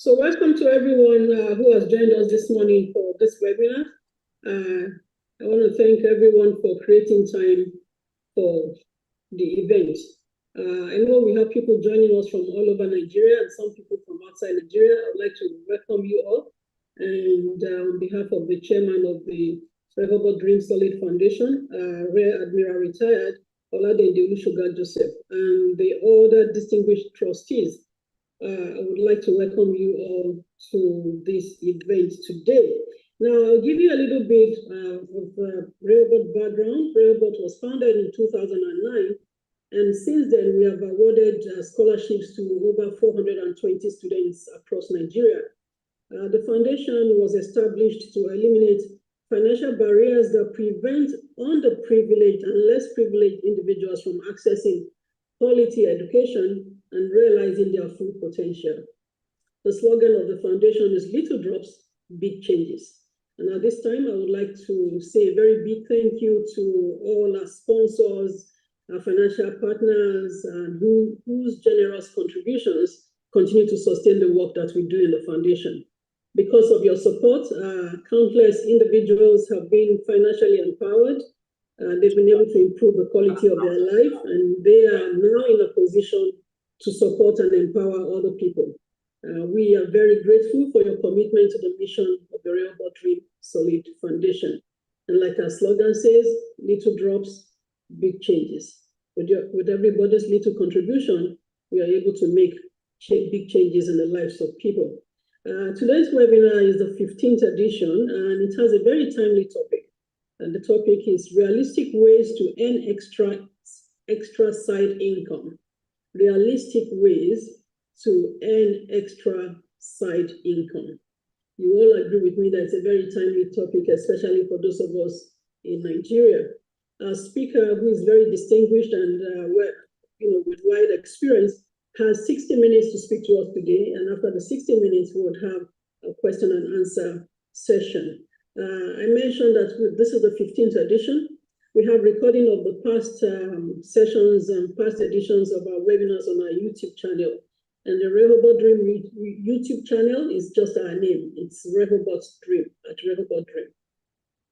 So welcome to everyone who has joined us this morning for this webinar. I want to thank everyone for creating time for the event. I know we have people joining us from all over Nigeria and some people from outside Nigeria. I would like to welcome you all. And on behalf of the chairman of the Rehoboth Dream Solid Foundation, Rear Admiral Retired, Oladende Olusoga Joseph, and the other distinguished trustees, I would like to welcome you all to this event today. Now, I'll give you a little bit of Rehoboth background. Rehoboth was founded in 2009, and since then we have awarded scholarships to over 420 students across Nigeria. The foundation was established to eliminate financial barriers that prevent underprivileged and less privileged individuals from accessing quality education and realizing their full potential. The slogan of the foundation is Little Drops, Big Changes. And at this time, I would like to say a very big thank you to all our sponsors, our financial partners, and whose generous contributions continue to sustain the work that we do in the foundation. Because of your support, countless individuals have been financially empowered. They've been able to improve the quality of their life, and they are now in a position to support and empower other people. We are very grateful for your commitment to the mission of the Rehoboth Dream Solid Foundation. And like our slogan says, little drops, big changes. With everybody's little contribution, we are able to make big changes in the lives of people. Today's webinar is the 15th edition, and it has a very timely topic. And the topic is realistic ways to earn extra side income. Realistic ways to earn extra side income. You all agree with me that it's a very timely topic, especially for those of us in Nigeria. Our speaker, who is very distinguished and with wide experience, has 60 minutes to speak to us today. And after the 60 minutes, we would have a question and answer session. I mentioned that this is the 15th edition. We have recording of the past sessions and past editions of our webinars on our YouTube channel. And the Rehoboth Dream YouTube channel is just our name. It's Rehoboth Dream, at Rehoboth Dream.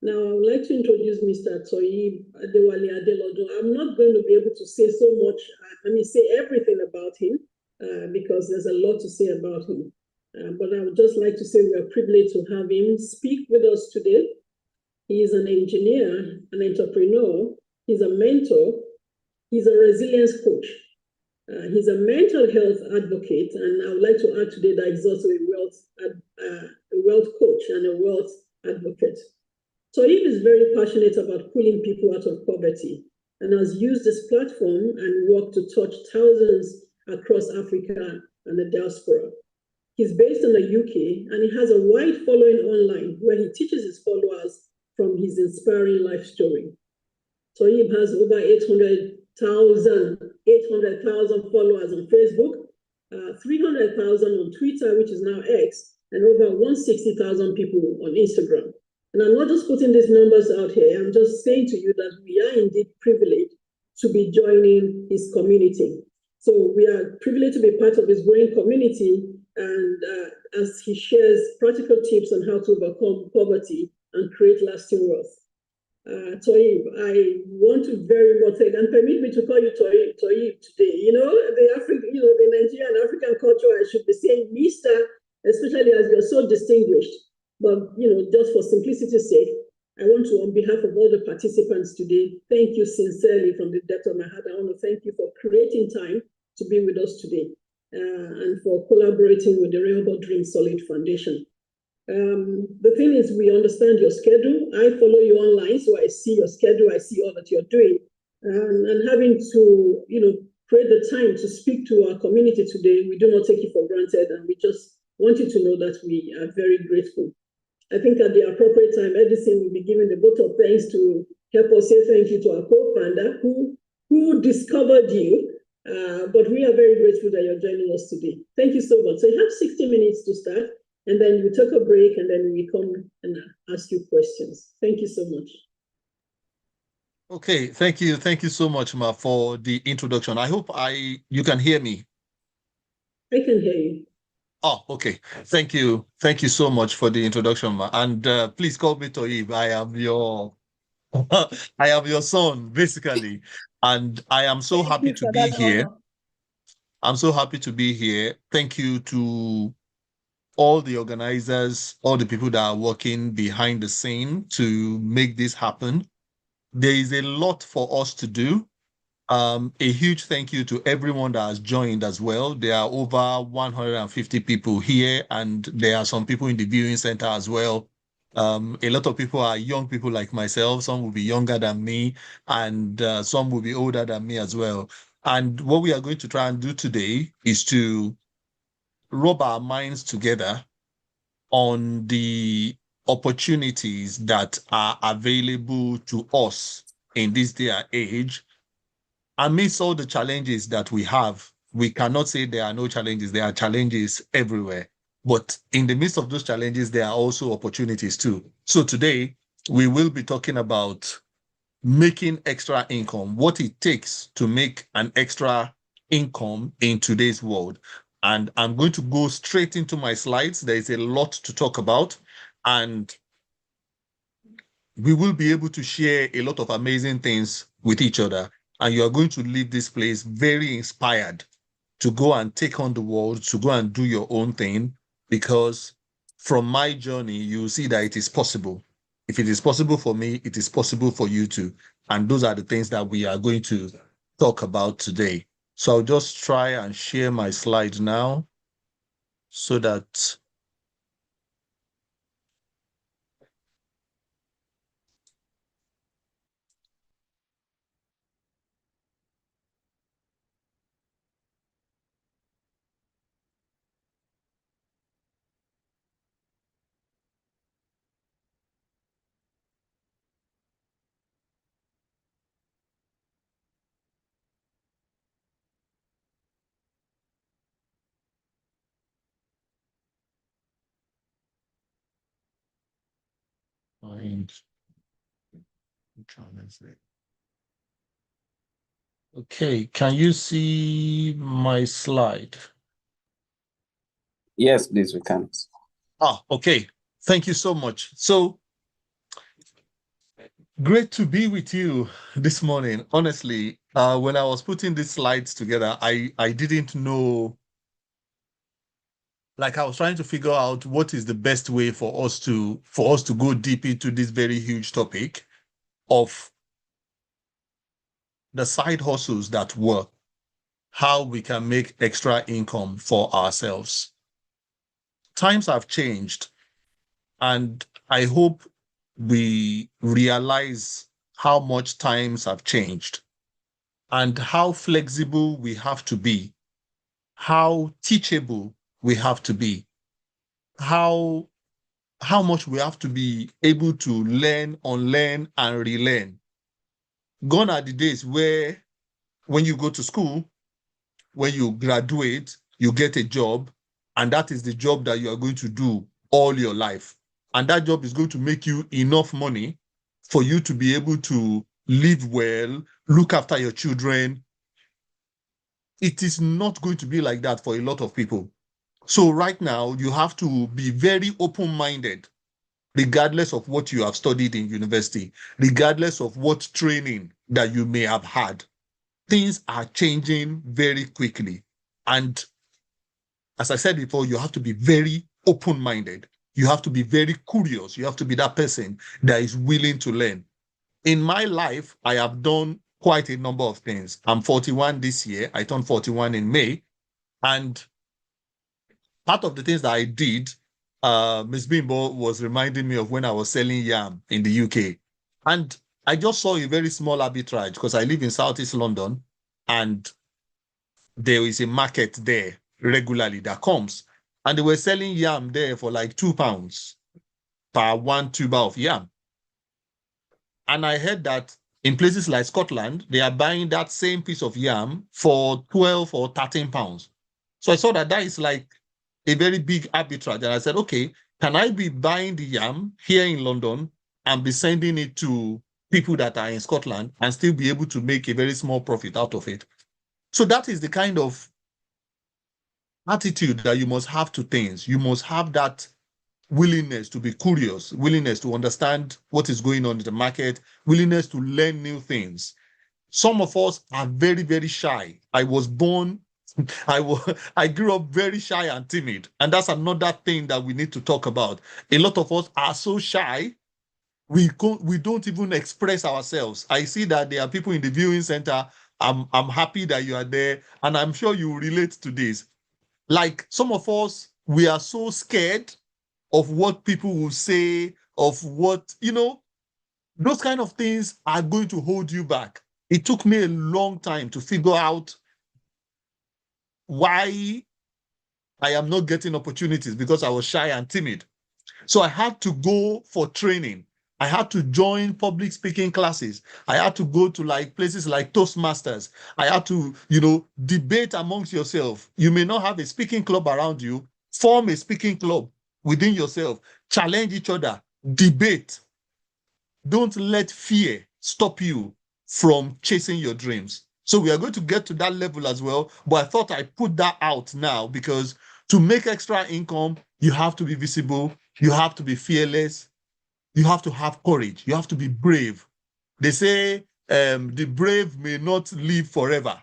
Now, I would like to introduce Mr. Toyi Adewale Adelodo. I'm not going to be able to say so much, say everything about him, because there's a lot to say about him. But I would just like to say we are privileged to have him speak with us today. He is an engineer, an entrepreneur, he's a mentor, he's a resilience coach, he's a mental health advocate, and I would like to add today that he's also a wealth coach and a wealth advocate. Toyib is very passionate about pulling people out of poverty and has used this platform and worked to touch thousands across Africa and the diaspora. He's based in the UK, and he has a wide following online where he teaches his followers from his inspiring life story. Toyib has over 800,000 followers on Facebook, 300,000 on Twitter, which is now X, and over 160,000 people on Instagram. And I'm not just putting these numbers out here, I'm just saying to you that we are indeed privileged to be joining his community. So we are privileged to be part of his growing community, and as he shares practical tips on how to overcome poverty and create lasting wealth. Toyib, I want to very much say, and permit me to call you Toyib today. The Nigerian African culture, I should be saying Mr., especially as you're so distinguished. But just for simplicity's sake, I want to, on behalf of all the participants today, thank you sincerely from the depth of my heart. I want to thank you for creating time to be with us today and for collaborating with the Rehoboth Dream Solid Foundation. The thing is, we understand your schedule. I follow you online, so I see your schedule, I see all that you're doing. And having to, create the time to speak to our community today, we do not take it for granted, and we just want you to know that we are very grateful. I think at the appropriate time, Edison will be giving the vote of thanks to help us say thank you to our co-founder who discovered you. But we are very grateful that you're joining us today. Thank you so much. So you have 60 minutes to start, and then we take a break, and then we come and ask you questions. Thank you so much. Okay, thank you. Thank you so much, Ma, for the introduction. I hope you can hear me. I can hear you. Oh, okay. Thank you. Thank you so much for the introduction, ma. And please call me Toib. I am your son, basically. And I am so Thank happy you to for be that here. honor. I'm so happy to be here. Thank you to all the organizers, all the people that are working behind the scene to make this happen. There is a lot for us to do. A huge thank you to everyone that has joined as well. There are over 150 people here, and there are some people in the viewing center as well. A lot of people are young people like myself. Some will be younger than me, and some will be older than me as well. And what we are going to try and do today is to rub our minds together on the opportunities that are available to us in this day and age. Amidst all the challenges that we have, we cannot say there are no challenges. There are challenges everywhere. But in the midst of those challenges, there are also opportunities too. So today, we will be talking about making extra income, what it takes to make an extra income in today's world. And I'm going to go straight into my slides. There is a lot to talk about, and we will be able to share a lot of amazing things with each other. And you are going to leave this place very inspired to go and take on the world, to go and do your own thing, because from my journey, you see that it is possible. If it is possible for me, it is possible for you too. And those are the things that we are going to talk about today. So I'll just try and share my slide now so that find. Okay, can you see my slide? Yes, please, we can. Okay. Thank you so much. So great to be with you this morning. Honestly, when I was putting these slides together, I didn't know, like I was trying to figure out what is the best way for us to go deep into this very huge topic of the side hustles that work, how we can make extra income for ourselves. Times have changed, and I hope we realize how much times have changed and how flexible we have to be, how teachable we have to be, how much we have to be able to learn, unlearn, and relearn. Gone are the days where when you go to school, when you graduate, you get a job, and that is the job that you are going to do all your life. And that job is going to make you enough money for you to be able to live well, look after your children. It is not going to be like that for a lot of people. So right now, you have to be very open-minded, regardless of what you have studied in university, regardless of what training that you may have had. Things are changing very quickly. And as I said before, you have to be very open-minded. You have to be very curious. You have to be that person that is willing to learn. In my life, I have done quite a number of things. I'm 41 this year. I turned 41 in May. And part of the things that I did, Ms. Bimbo was reminding me of when I was selling yam in the UK. And I just saw a very small arbitrage because I live in Southeast London, and there is a market there regularly that comes. And they were selling yam there for like £2 per one tuber of yam. And I heard that in places like Scotland, they are buying that same piece of yam for 12 or 13 pounds. So I saw that that is like a very big arbitrage. And I said, okay, can I be buying the yam here in London and be sending it to people that are in Scotland and still be able to make a very small profit out of it? So that is the kind of attitude that you must have to things. You must have that willingness to be curious, willingness to understand what is going on in the market, willingness to learn new things. Some of us are very, very shy. I grew up very shy and timid. And that's another thing that we need to talk about. A lot of us are so shy, we don't even express ourselves. I see that there are people in the viewing center. I'm happy that you are there, and I'm sure you relate to this. Like some of us, we are so scared of what people will say, of what, those kind of things are going to hold you back. It took me a long time to figure out why I am not getting opportunities, because I was shy and timid. So I had to go for training. I had to join public speaking classes. I had to go to places like Toastmasters. I had to, debate amongst yourself. You may not have a speaking club around you. Form a speaking club within yourself. Challenge each other. Debate. Don't let fear stop you from chasing your dreams. So we are going to get to that level as well. But I thought I put that out now, because to make extra income, you have to be visible. You have to be fearless. You have to have courage. You have to be brave. They say the brave may not live forever.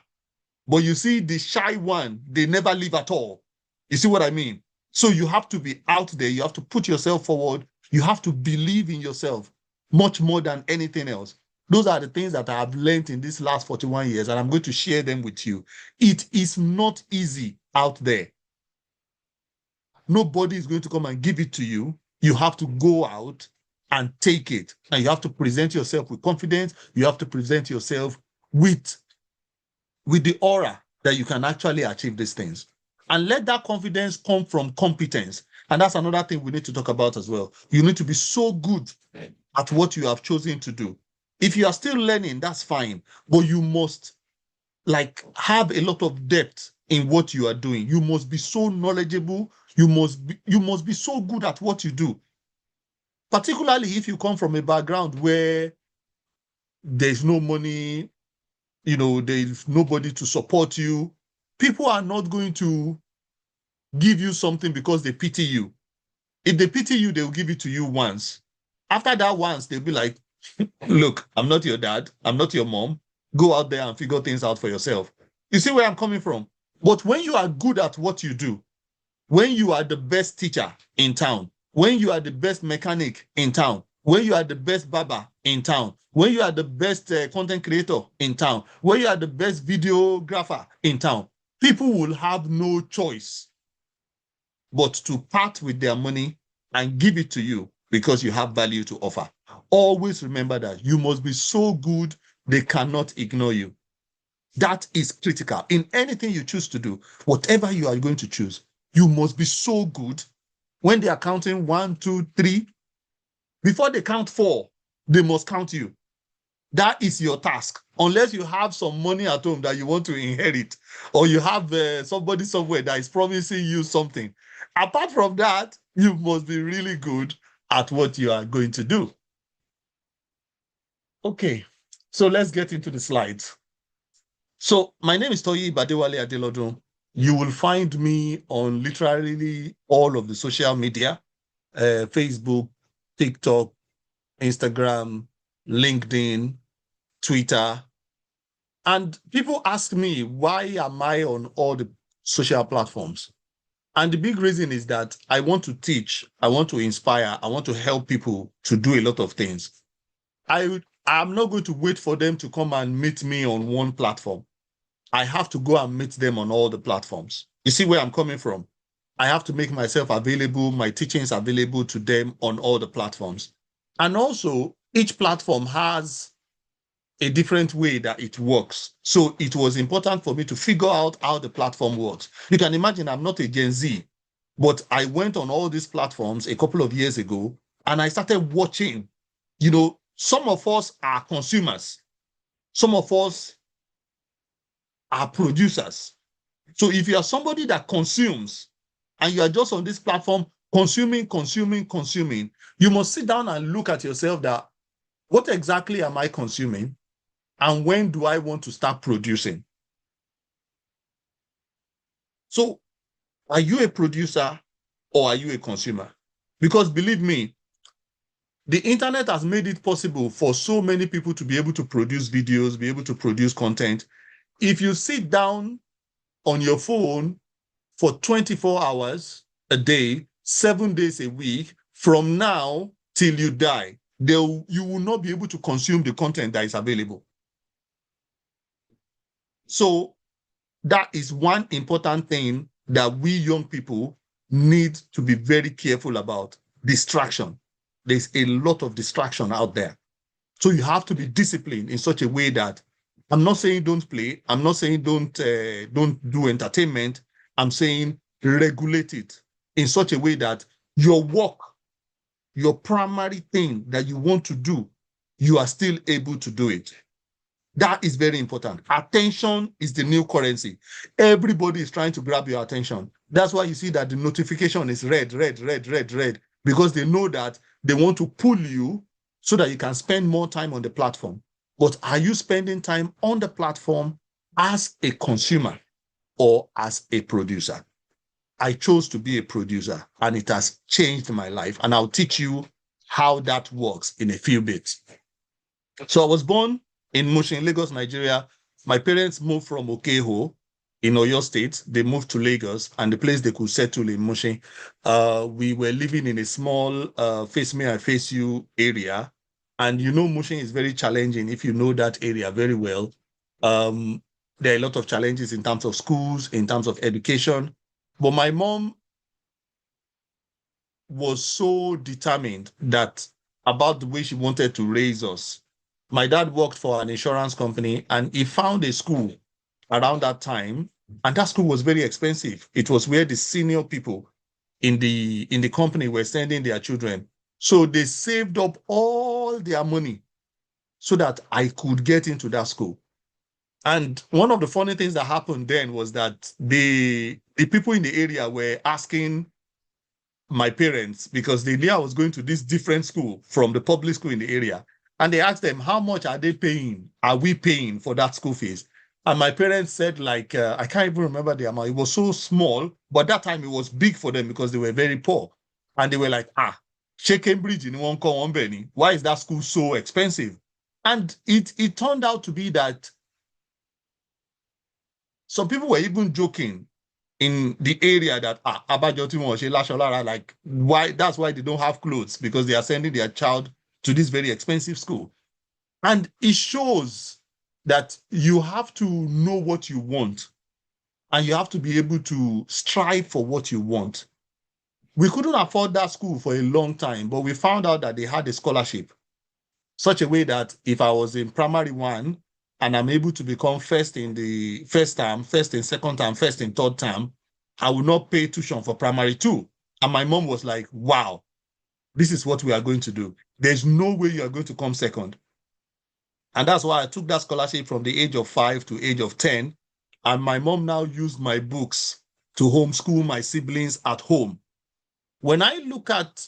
But you see, the shy one, they never live at all. You see what I mean? So you have to be out there. You have to put yourself forward. You have to believe in yourself much more than anything else. Those are the things that I have learned in these last 41 years, and I'm going to share them with you. It is not easy out there. Nobody is going to come and give it to you. You have to go out and take it. And you have to present yourself with confidence. You have to present yourself with the aura that you can actually achieve these things. And let that confidence come from competence. And that's another thing we need to talk about as well. You need to be so good at what you have chosen to do. If you are still learning, that's fine. But you must have a lot of depth in what you are doing. You must be so knowledgeable. You must be so good at what you do. Particularly if you come from a background where there's no money, there's nobody to support you. People are not going to give you something because they pity you. If they pity you, they'll give it to you once. After that once, they'll be like, look, I'm not your dad. I'm not your mom. Go out there and figure things out for yourself. You see where I'm coming from? But when you are good at what you do, when you are the best teacher in town, when you are the best mechanic in town, when you are the best barber in town, when you are the best content creator in town, when you are the best videographer in town, people will have no choice but to part with their money and give it to you because you have value to offer. Always remember that you must be so good they cannot ignore you. That is critical. In anything you choose to do, whatever you are going to choose, you must be so good. When they are counting 1, 2, 3, before they count 4, they must count you. That is your task. Unless you have some money at home that you want to inherit, or you have somebody somewhere that is promising you something. Apart from that, you must be really good at what you are going to do. Okay, so let's get into the slides. So my name is Toyi Badewale Adelodun. You will find me on literally all of the social media, Facebook, TikTok, Instagram, LinkedIn, Twitter. And people ask me, why am I on all the social platforms? And the big reason is that I want to teach, I want to inspire, I want to help people to do a lot of things. I'm not going to wait for them to come and meet me on one platform. I have to go and meet them on all the platforms. You see where I'm coming from? I have to make myself available, my teachings available to them on all the platforms. And also, each platform has a different way that it works. So it was important for me to figure out how the platform works. You can imagine I'm not a Gen Z, but I went on all these platforms a couple of years ago and I started watching. Some of us are consumers. Some of us are producers. So if you are somebody that consumes and you are just on this platform consuming, you must sit down and look at yourself that what exactly am I consuming and when do I want to start producing? So Are you a producer or are you a consumer? Because believe me, the internet has made it possible for so many people to be able to produce videos, be able to produce content. If you sit down on your phone for 24 hours a day, 7 days a week, from now till you die, you will not be able to consume the content that is available. So that is one important thing that we young people need to be very careful about: distraction. There's a lot of distraction out there. So you have to be disciplined in such a way that, I'm not saying don't play, I'm not saying don't do entertainment, I'm saying regulate it in such a way that your work, your primary thing that you want to do, you are still able to do it. That is very important. Attention is the new currency. Everybody is trying to grab your attention. That's why you see that the notification is red, because they know that they want to pull you so that you can spend more time on the platform. But are you spending time on the platform as a consumer or as a producer? I chose to be a producer, and it has changed my life. And I'll teach you how that works in a few bits. So I was born in Mushin, Lagos, Nigeria. My parents moved from Okeho in Oyo State. They moved to Lagos, and the place they could settle in Mushin. We were living in a small face me, I face you area. And you know, Mushin is very challenging if you know that area very well. There are a lot of challenges in terms of schools, in terms of education. But my mom was so determined about the way she wanted to raise us. My dad worked for an insurance company, and he found a school around that time, and that school was very expensive. It was where the senior people in the company were sending their children. So they saved up all their money so that I could get into that school. And one of the funny things that happened then was that the people in the area were asking my parents, because they knew I was going to this different school from the public school in the area. And they asked them, how much are they paying? Are we paying for that school fees? And my parents said, I can't even remember the amount. It was so small, but that time it was big for them because they were very poor. And they were like, Cambridge in one call, one penny. Why is that school so expensive? And it turned out to be that some people were even joking in the area that why that's why they don't have clothes, because they are sending their child to this very expensive school. And it shows that you have to know what you want, and you have to be able to strive for what you want. We couldn't afford that school for a long time, but we found out that they had a scholarship, such a way that if I was in primary one and I'm able to become first in the first term, first in second term, first in third term, I will not pay tuition for primary two. And my mom was like, wow, this is what we are going to do. There's no way you are going to come second. And that's why I took that scholarship from the age of 5 to age of 10. And my mom now used my books to homeschool my siblings at home. When I look at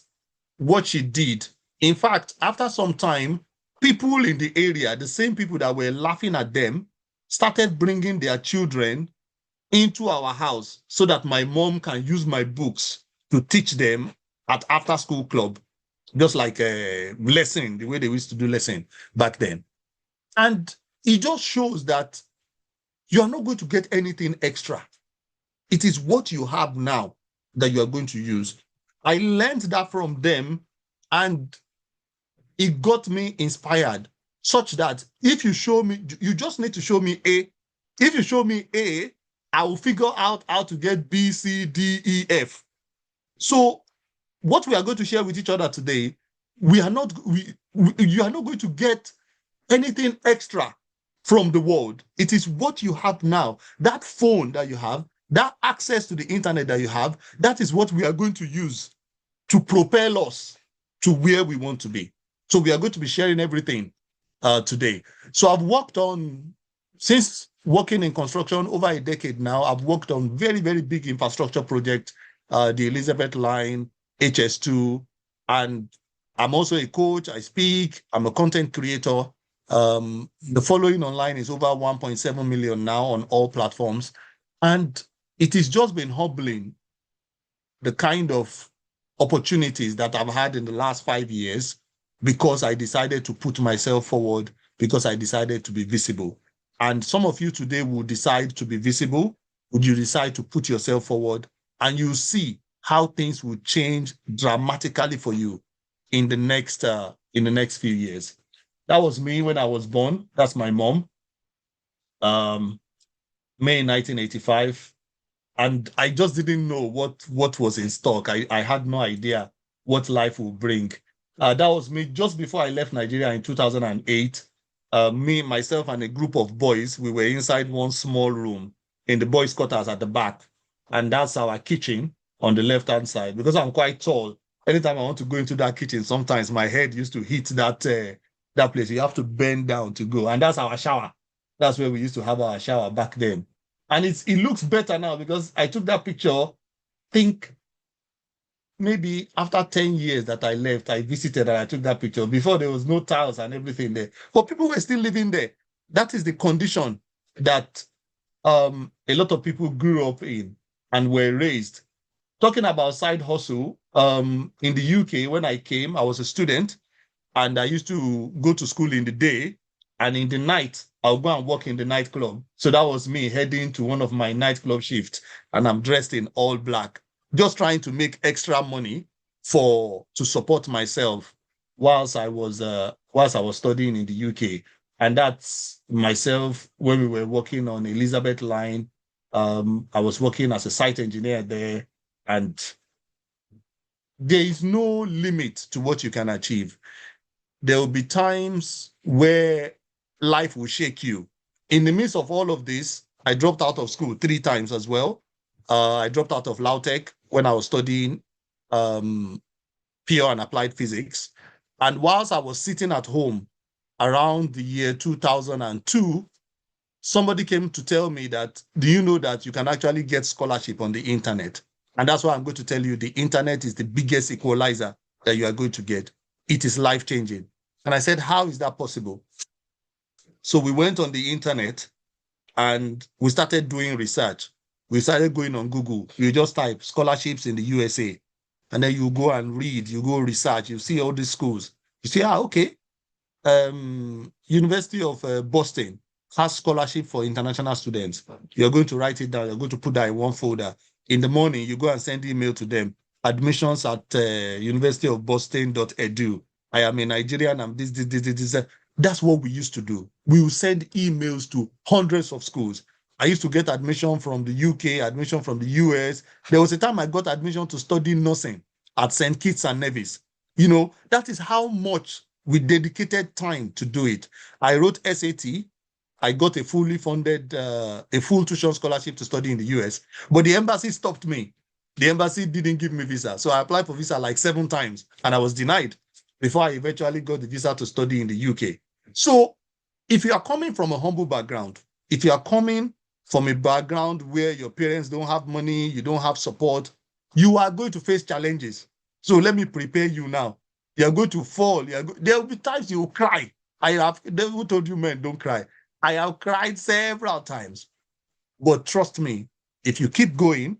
what she did, in fact, after some time, people in the area, the same people that were laughing at them, started bringing their children into our house so that my mom can use my books to teach them at after school club, just like a lesson, the way they used to do lesson back then. And it just shows that you are not going to get anything extra. It is what you have now that you are going to use. I learned that from them, and it got me inspired, such that if you show me, you just need to show me A. If you show me A, I will figure out how to get B, C, D, E, F. So what we are going to share with each other today, you are not going to get anything extra from the world. It is what you have now. That phone that you have, that access to the internet that you have, that is what we are going to use to propel us to where we want to be. So we are going to be sharing everything today. So I've worked on, since working in construction over a decade now, I've worked on very, very big infrastructure projects, the Elizabeth Line, HS2, and I'm also a coach. I speak, I'm a content creator. The following online is over 1.7 million now on all platforms. And it has just been humbling the kind of opportunities that I've had in the last 5 years because I decided to put myself forward, because I decided to be visible. And some of you today will decide to be visible. Would you decide to put yourself forward? And you see how things will change dramatically for you in the next few years. That was me when I was born. That's my mom. May 1985. And I just didn't know what was in stock. I had no idea what life would bring. That was me just before I left Nigeria in 2008. Me, myself, and a group of boys, we were inside one small room in the boys' quarters at the back. And that's our kitchen on the left-hand side. Because I'm quite tall, anytime I want to go into that kitchen, sometimes my head used to hit that place. You have to bend down to go. And that's our shower. That's where we used to have our shower back then. And it looks better now because I took that picture, think maybe after 10 years that I left, I visited and I took that picture. Before there was no tiles and everything there. But people were still living there. That is the condition that a lot of people grew up in and were raised. Talking about side hustle, in the UK, when I came, I was a student and I used to go to school in the day, and in the night, I'll go and work in the nightclub. So that was me heading to one of my nightclub shifts, and I'm dressed in all black, just trying to make extra money to support myself whilst I was studying in the UK. And that's myself when we were working on Elizabeth Line. I was working as a site engineer there, and there is no limit to what you can achieve. There will be times where life will shake you. In the midst of all of this, I dropped out of school 3 times as well. I dropped out of LAUTECH when I was studying pure and applied physics. And whilst I was sitting at home around the year 2002, somebody came to tell me that, do you know that you can actually get scholarship on the internet? And that's why I'm going to tell you the internet is the biggest equalizer that you are going to get. It is life-changing. And I said, how is that possible? So we went on the internet and we started doing research. We started going on Google. You just type scholarships in the USA. And then you go and read, you go research, you see all these schools. You see, okay. University of Boston has scholarship for international students. You're going to write it down. You're going to put that in one folder. In the morning, you go and send email to them. Admissions at universityofboston.edu. I am a Nigerian. I'm this. That's what we used to do. We would send emails to hundreds of schools. I used to get admission from the UK, admission from the US. There was a time I got admission to study nursing at St. Kitts and Nevis. You know, that is how much we dedicated time to do it. I wrote SAT. I got a fully funded, a full tuition scholarship to study in the US, but the embassy stopped me. The embassy didn't give me visa. So I applied for visa like 7 times and I was denied before I eventually got the visa to study in the UK. So if you are coming from a humble background, if you are coming from a background where your parents don't have money, you don't have support, you are going to face challenges. So let me prepare you now. You are going to fall. There will be times you will cry. Who told you men don't cry? I have cried several times. But trust me, if you keep going,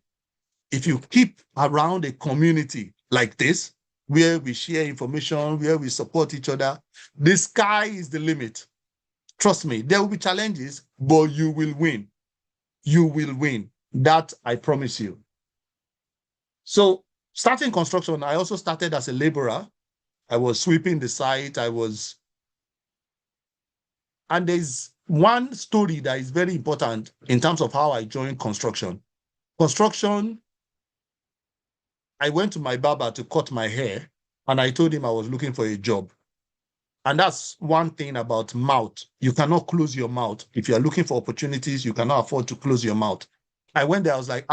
if you keep around a community like this, where we share information, where we support each other, the sky is the limit. Trust me, there will be challenges, but you will win. You will win. That I promise you. So starting construction, I also started as a laborer. I was sweeping the site. And there's one story that is very important in terms of how I joined construction. Construction, I went to my barber to cut my hair, and I told him I was looking for a job. And that's one thing about mouth. You cannot close your mouth. If you are looking for opportunities, you cannot afford to close your mouth. I went there, I was like,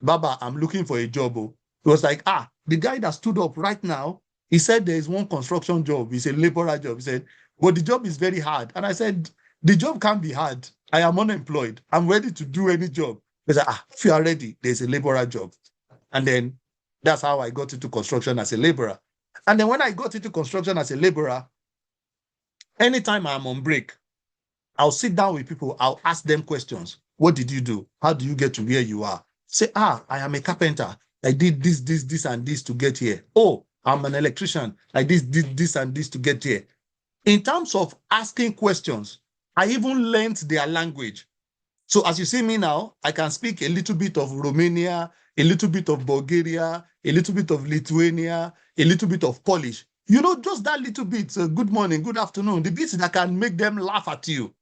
Baba, I'm looking for a job. It was like, the guy that stood up right now, he said there is one construction job. It's a laborer job. He said, but the job is very hard. And I said, the job can't be hard. I am unemployed. I'm ready to do any job. He said, if you are ready, there's a laborer job. And then that's how I got into construction as a laborer. And then when I got into construction as a laborer, anytime I'm on break, I'll sit down with people. I'll ask them questions. What did you do? How do you get to where you are? Say, I am a carpenter. I did this, and this to get here. Oh, I'm an electrician. I did this, and this to get here. In terms of asking questions, I even learned their language. So as you see me now, I can speak a little bit of Romania, a little bit of Bulgaria, a little bit of Lithuania, a little bit of Polish. You know, just that little bit, good morning, good afternoon, the bits that can make them laugh at you.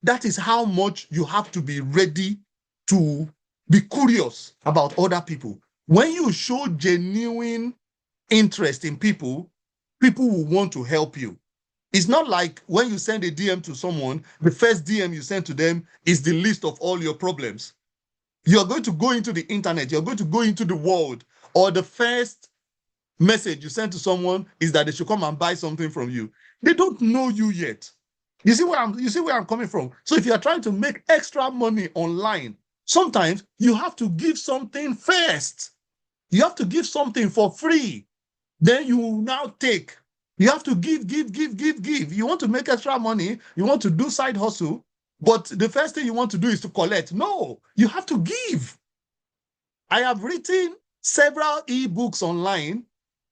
That is how much you have to be ready to be curious about other people. When you show genuine interest in people, people will want to help you. It's not like when you send a DM to someone, the first DM you send to them is the list of all your problems. You're going to go into the internet, you're going to go into the world, or the first message you send to someone is that they should come and buy something from you. They don't know you yet. You see where I'm coming from? So if you're trying to make extra money online, sometimes you have to give something first. You have to give something for free. Then you now take. You have to give. You want to make extra money, you want to do side hustle, but the first thing you want to do is to collect. No, you have to give. I have written several ebooks online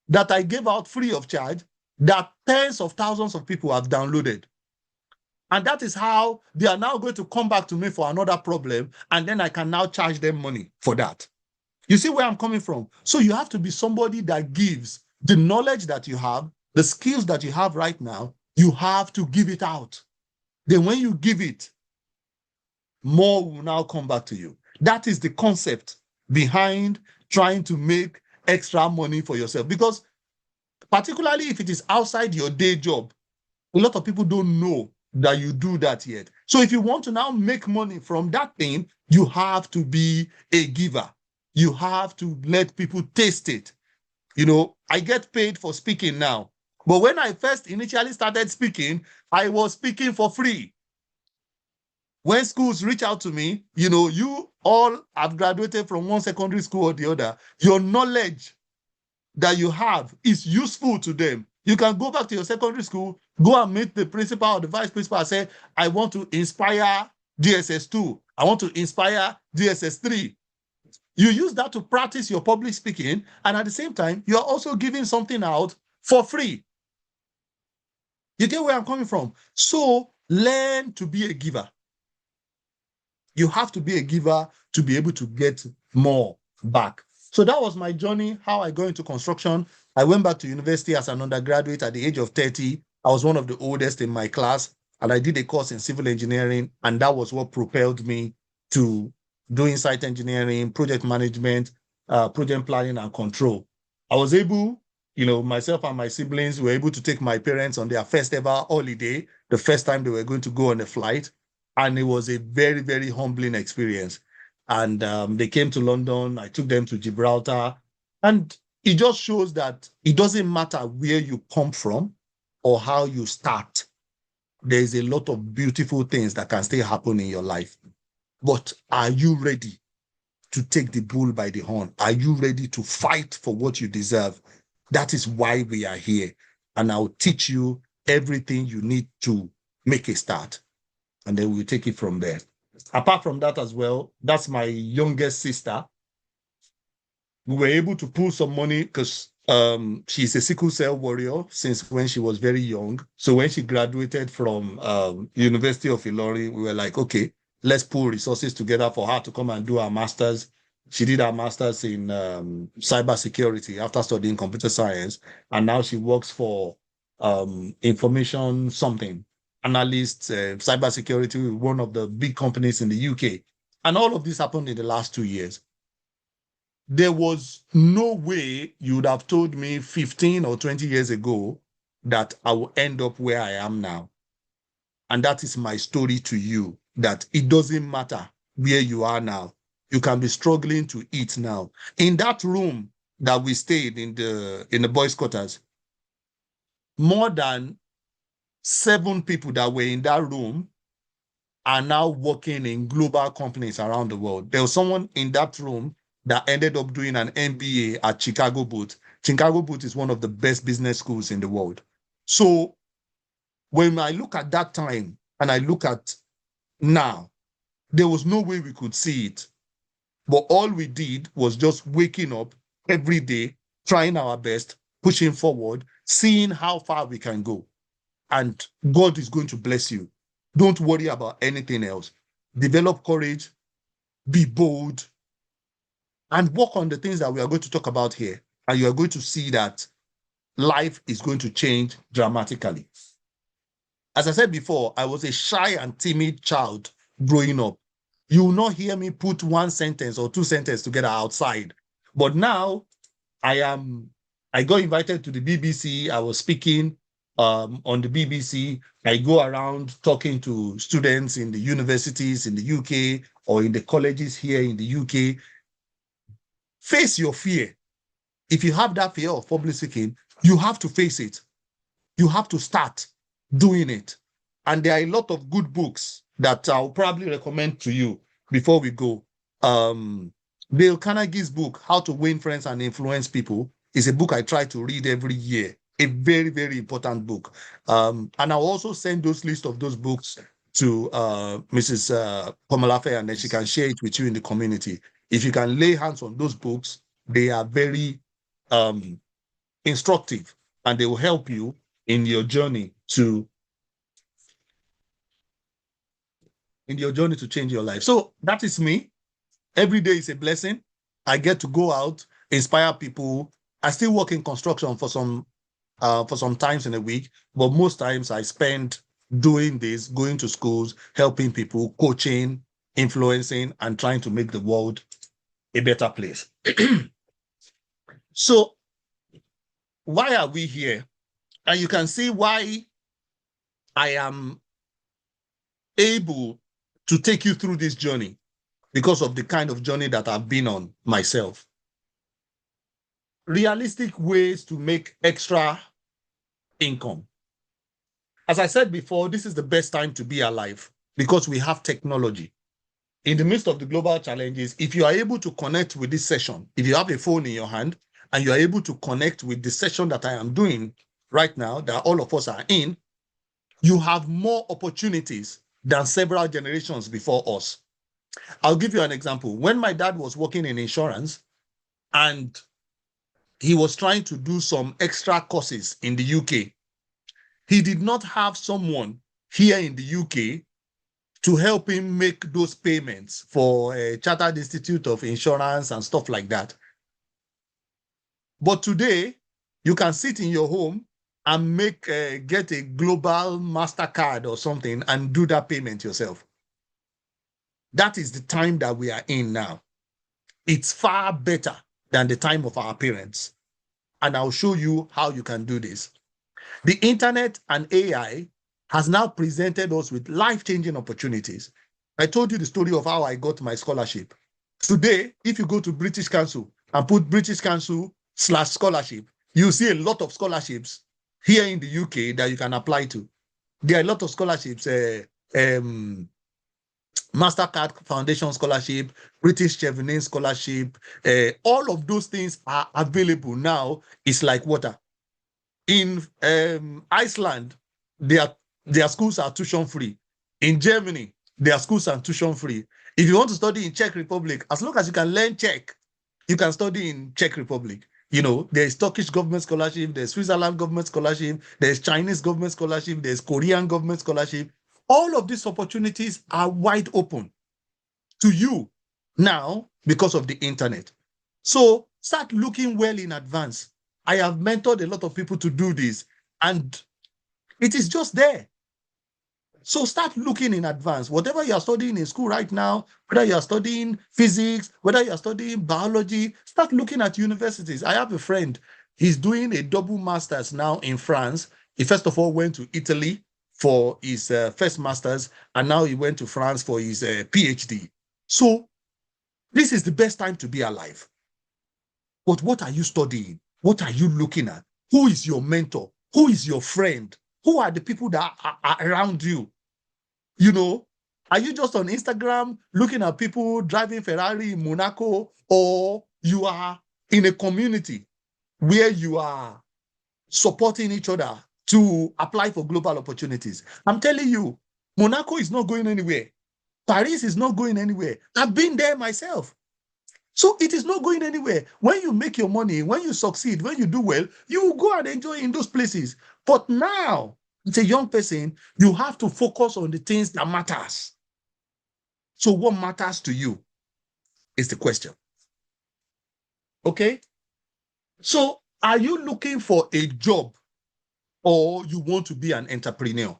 that I gave out free of charge that tens of thousands of people have downloaded. And that is how they are now going to come back to me for another problem, and then I can now charge them money for that. You see where I'm coming from? So you have to be somebody that gives the knowledge that you have, the skills that you have right now, you have to give it out. Then when you give it, more will now come back to you. That is the concept behind trying to make extra money for yourself. Because particularly if it is outside your day job, a lot of people don't know that you do that yet. So if you want to now make money from that thing, you have to be a giver. You have to let people taste it. You know, I get paid for speaking now. But when I first initially started speaking, I was speaking for free. When schools reach out to me, you know, you all have graduated from one secondary school or the other. Your knowledge that you have is useful to them. You can go back to your secondary school, go and meet the principal or the vice principal and say, I want to inspire DSS2. I want to inspire DSS3. You use that to practice your public speaking, and at the same time, you're also giving something out for free. You get where I'm coming from? So learn to be a giver. You have to be a giver to be able to get more back. So that was my journey, how I got into construction. I went back to university as an undergraduate at the age of 30. I was one of the oldest in my class, and I did a course in civil engineering, and that was what propelled me to doing site engineering, project management, project planning, and control. I was able, you know, myself and my siblings were able to take my parents on their first ever holiday, the first time they were going to go on a flight. And it was a very, very humbling experience. And they came to London. I took them to Gibraltar. And it just shows that it doesn't matter where you come from or how you start. There's a lot of beautiful things that can still happen in your life. But are you ready to take the bull by the horn? Are you ready to fight for what you deserve? That is why we are here. And I'll teach you everything you need to make a start. And then we'll take it from there. Apart from that as well, that's my youngest sister. We were able to pull some money because she's a sickle cell warrior since when she was very young. So when she graduated from University of Ilorin, we were like, okay, let's pull resources together for her to come and do her master's. She did her master's in cybersecurity after studying computer science. And now she works for information something. Analyst, cybersecurity, one of the big companies in the UK. And all of this happened in the last 2 years. There was no way you would have told me 15 or 20 years ago that I will end up where I am now. And that is my story to you, that it doesn't matter where you are now. You can be struggling to eat now. In that room that we stayed in the boys' quarters, more than 7 people that were in that room are now working in global companies around the world. There was someone in that room that ended up doing an MBA at Chicago Booth. Chicago Booth is one of the best business schools in the world. So when I look at that time and I look at now, there was no way we could see it. But all we did was just waking up every day, trying our best, pushing forward, seeing how far we can go. And God is going to bless you. Don't worry about anything else. Develop courage, be bold, and work on the things that we are going to talk about here. And you are going to see that life is going to change dramatically. As I said before, I was a shy and timid child growing up. You will not hear me put one sentence or two sentences together outside. But now I got invited to the BBC. I was speaking on the BBC. I go around talking to students in the universities in the UK or in the colleges here in the UK. Face your fear. If you have that fear of public speaking, you have to face it. You have to start doing it. And there are a lot of good books that I'll probably recommend to you before we go. Dale Carnegie's book, How to Win Friends and Influence People, is a book I try to read every year. A very, very important book. And I'll also send those list of those books to Mrs. Komalafe, and then she can share it with you in the community. If you can lay hands on those books, they are very instructive, and they will help you in your journey to change your life. So that is me. Every day is a blessing. I get to go out, inspire people. I still work in construction for some times in a week, but most times I spend doing this, going to schools, helping people, coaching, influencing, and trying to make the world a better place. So why are we here? And you can see why I am able to take you through this journey, because of the kind of journey that I've been on myself. Realistic ways to make extra income. As I said before, this is the best time to be alive because we have technology. In the midst of the global challenges, if you are able to connect with this session, if you have a phone in your hand and you are able to connect with the session that I am doing right now, that all of us are in, you have more opportunities than several generations before us. I'll give you an example. When my dad was working in insurance and he was trying to do some extra courses in the UK, he did not have someone here in the UK to help him make those payments for a Chartered Institute of Insurance and stuff like that. But today, you can sit in your home and get a global MasterCard or something and do that payment yourself. That is the time that we are in now. It's far better than the time of our parents. And I'll show you how you can do this. The internet and AI has now presented us with life-changing opportunities. I told you the story of how I got my scholarship. Today, if you go to British Council and put British Council/scholarship, you see a lot of scholarships here in the UK that you can apply to. There are a lot of scholarships, MasterCard Foundation Scholarship, British Chevening Scholarship, all of those things are available now. It's like water. In Iceland, their schools are tuition free. In Germany, their schools are tuition free. If you want to study in Czech Republic, as long as you can learn Czech, you can study in Czech Republic. You know, there's Turkish government scholarship, there's Switzerland government scholarship, there's Chinese government scholarship, there's Korean government scholarship. All of these opportunities are wide open to you now because of the internet. So start looking well in advance. I have mentored a lot of people to do this, and it is just there. So start looking in advance. Whatever you are studying in school right now, whether you are studying physics, whether you are studying biology, start looking at universities. I have a friend, he's doing a double master's now in France. He first of all went to Italy for his first master's, and now he went to France for his PhD. So this is the best time to be alive. But what are you studying? What are you looking at? Who is your mentor? Who is your friend? Who are the people that are around you? You know, are you just on Instagram looking at people driving Ferrari in Monaco, or you are in a community where you are supporting each other to apply for global opportunities? I'm telling you, Monaco is not going anywhere. Paris is not going anywhere. I've been there myself. So it is not going anywhere. When you make your money, when you succeed, when you do well, you will go and enjoy in those places. But now, as a young person, you have to focus on the things that matters. So what matters to you is the question. Okay? So are you looking for a job or you want to be an entrepreneur?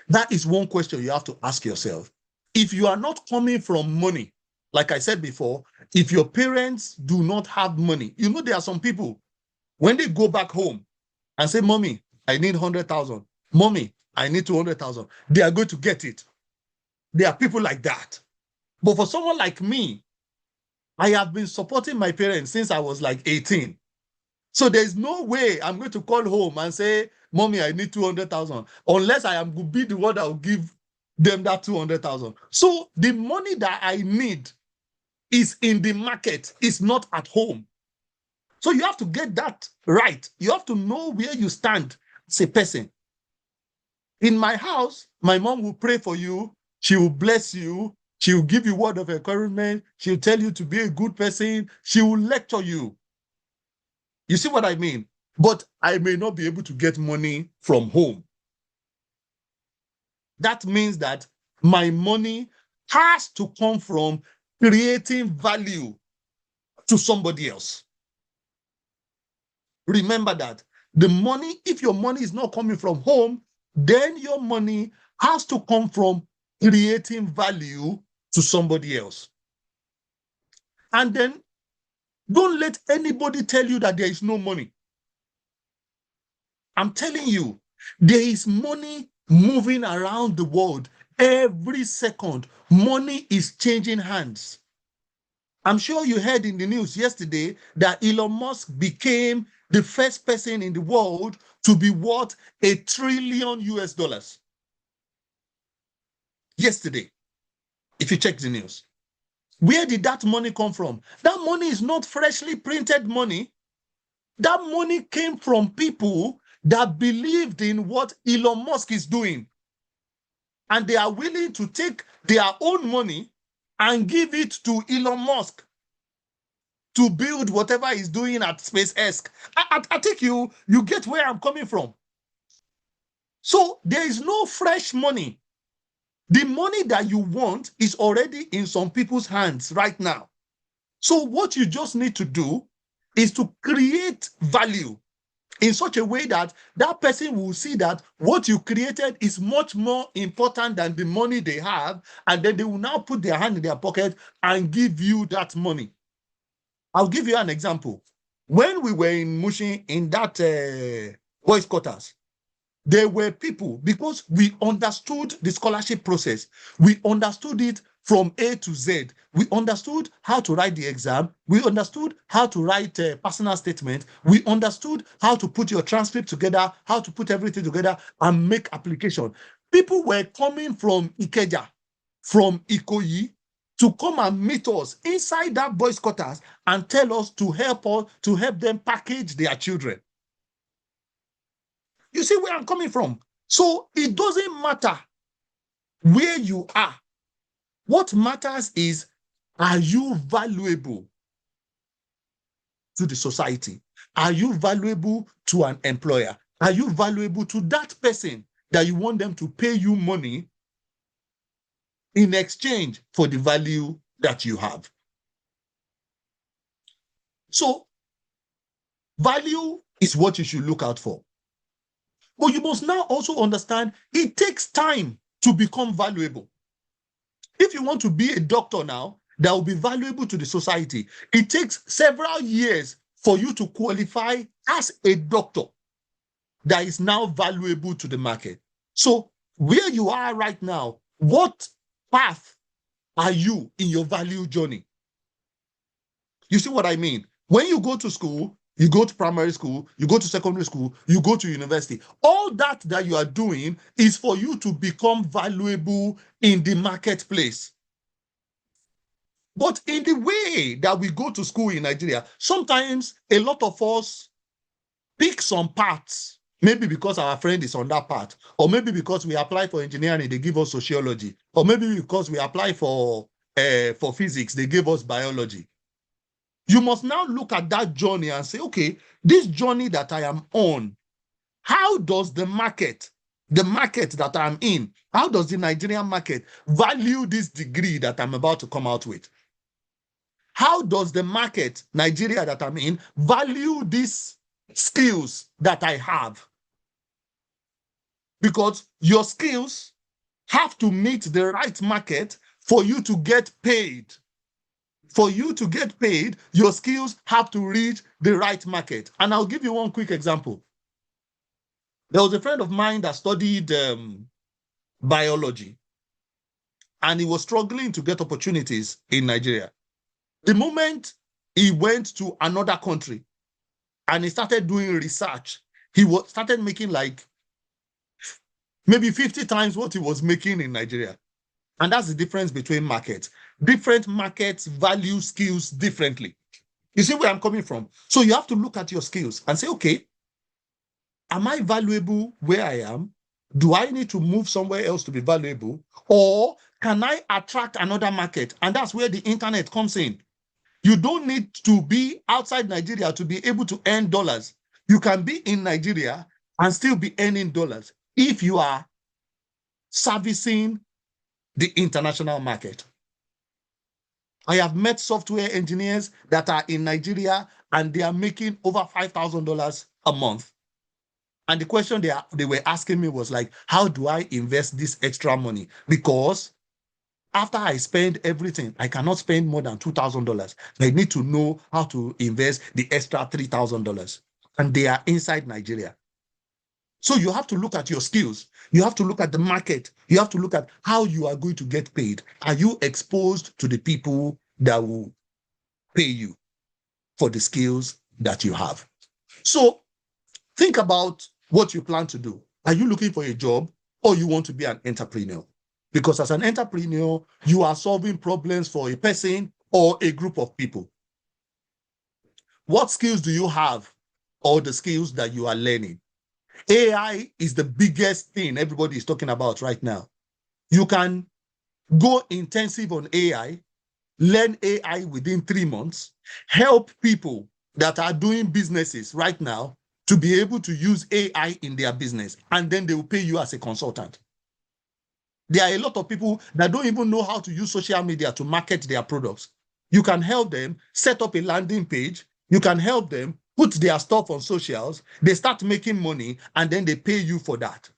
That is one question you have to ask yourself. If you are not coming from money, like I said before, if your parents do not have money, you know, there are some people, when they go back home and say, Mommy, I need 100,000. Mommy, I need 200,000. They are going to get it. There are people like that. But for someone like me, I have been supporting my parents since I was like 18. So there's no way I'm going to call home and say, Mommy, I need 200,000, unless I am going to be the one that will give them that 200,000. So the money that I need is in the market, it's not at home. So you have to get that right. You have to know where you stand as a person. In my house, my mom will pray for you. She will bless you. She will give you word of encouragement. She will tell you to be a good person. She will lecture you. You see what I mean? But I may not be able to get money from home. That means that my money has to come from creating value to somebody else. Remember that the money, if your money is not coming from home, then your money has to come from creating value to somebody else. And then don't let anybody tell you that there is no money. I'm telling you, there is money moving around the world every second. Money is changing hands. I'm sure you heard in the news yesterday that Elon Musk became the first person in the world to be worth $1 trillion US. Yesterday, if you check the news. Where did that money come from? That money is not freshly printed money. That money came from people that believed in what Elon Musk is doing. And they are willing to take their own money and give it to Elon Musk to build whatever he's doing at SpaceX. I think you get where I'm coming from. So there is no fresh money. The money that you want is already in some people's hands right now. So what you just need to do is to create value in such a way that that person will see that what you created is much more important than the money they have, and then they will now put their hand in their pocket and give you that money. I'll give you an example. When we were in Mushin, in that boys' quarters, there were people, because we understood the scholarship process, we understood it from A to Z. We understood how to write the exam. We understood how to write a personal statement. We understood how to put your transcript together, how to put everything together and make application. People were coming from Ikeja, from Ikoyi, to come and meet us inside that boys' quarters and tell us to help them package their children. You see where I'm coming from? So it doesn't matter where you are. What matters is, are you valuable to the society? Are you valuable to an employer? Are you valuable to that person that you want them to pay you money in exchange for the value that you have? So value is what you should look out for. But you must now also understand it takes time to become valuable. If you want to be a doctor now that will be valuable to the society, it takes several years for you to qualify as a doctor that is now valuable to the market. So where you are right now, what path are you in your value journey? You see what I mean? When you go to school, you go to primary school, you go to secondary school, you go to university. All that you are doing is for you to become valuable in the marketplace. But in the way that we go to school in Nigeria, sometimes a lot of us pick some paths, maybe because our friend is on that path, or maybe because we apply for engineering, they give us sociology, or maybe because we apply for for physics, they gave us biology. You must now look at that journey and say, okay, this journey that I am on, how does the market that I'm in, how does the Nigerian market value this degree that I'm about to come out with? How does the market, Nigeria that I'm in, value these skills that I have? Because your skills have to meet the right market for you to get paid. For you to get paid, your skills have to reach the right market. And I'll give you one quick example. There was a friend of mine that studied biology, and he was struggling to get opportunities in Nigeria. The moment he went to another country and he started doing research, he started making like maybe 50 times what he was making in Nigeria. And that's the difference between markets. Different markets value skills differently. You see where I'm coming from? So you have to look at your skills and say, okay, am I valuable where I am? Do I need to move somewhere else to be valuable? Or can I attract another market? And that's where the internet comes in. You don't need to be outside Nigeria to be able to earn dollars. You can be in Nigeria and still be earning dollars if you are servicing the international market. I have met software engineers that are in Nigeria and they are making over $5,000 a month. And the question they were asking me was like, how do I invest this extra money? Because after I spend everything, I cannot spend more than $2,000. I need to know how to invest the extra $3,000. And they are inside Nigeria. So you have to look at your skills. You have to look at the market. You have to look at how you are going to get paid. Are you exposed to the people that will pay you for the skills that you have? So think about what you plan to do. Are you looking for a job or you want to be an entrepreneur? Because as an entrepreneur, you are solving problems for a person or a group of people. What skills do you have or the skills that you are learning? AI is the biggest thing everybody is talking about right now. You can go intensive on AI, learn AI within 3 months, help people that are doing businesses right now to be able to use AI in their business, and then they will pay you as a consultant. There are a lot of people that don't even know how to use social media to market their products. You can help them set up a landing page. You can help them put their stuff on socials. They start making money, and then they pay you for that.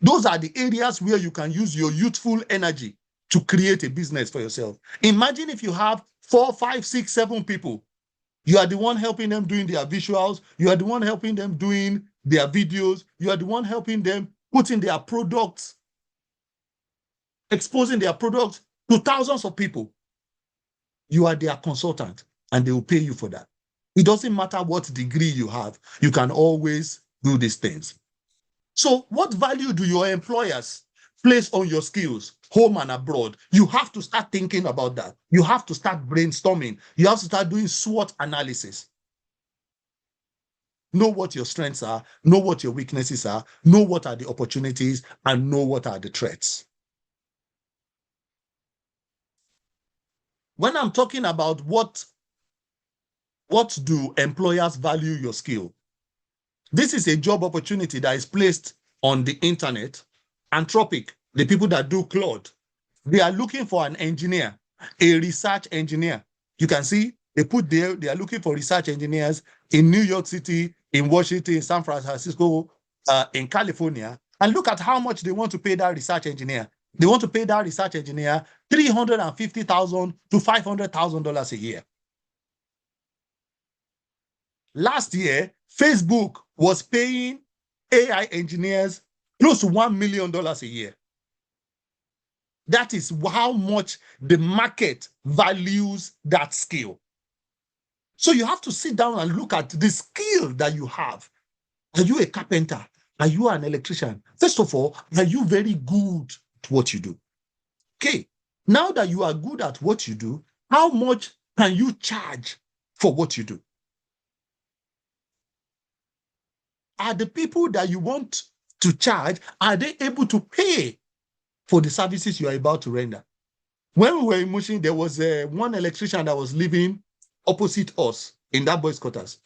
Those are the areas where you can use your youthful energy to create a business for yourself. Imagine if you have 4, 5, 6, 7 people. You are the one helping them doing their visuals. You are the one helping them doing their videos. You are the one helping them putting their products, exposing their products to thousands of people. You are their consultant and they will pay you for that. It doesn't matter what degree you have. You can always do these things. So what value do your employers place on your skills, home and abroad? You have to start thinking about that. You have to start brainstorming. You have to start doing SWOT analysis. Know what your strengths are, know what your weaknesses are, know what are the opportunities, and know what are the threats. When I'm talking about what do employers value your skill? This is a job opportunity that is placed on the internet. Anthropic, the people that do Claude, they are looking for an engineer, a research engineer. You can see they put there, they are looking for research engineers in New York City, in Washington, San Francisco, in California. And look at how much they want to pay that research engineer. They want to pay that research engineer $350,000 to $500,000 a year. Last year, Facebook was paying AI engineers close to $1 million a year. That is how much the market values that skill. So you have to sit down and look at the skill that you have. Are you a carpenter? Are you an electrician? First of all, are you very good at what you do? Okay, now that you are good at what you do, how much can you charge for what you do? Are the people that you want to charge, are they able to pay for the services you are about to render? When we were in Mushin, there was one electrician that was living opposite us in that boys' quarters.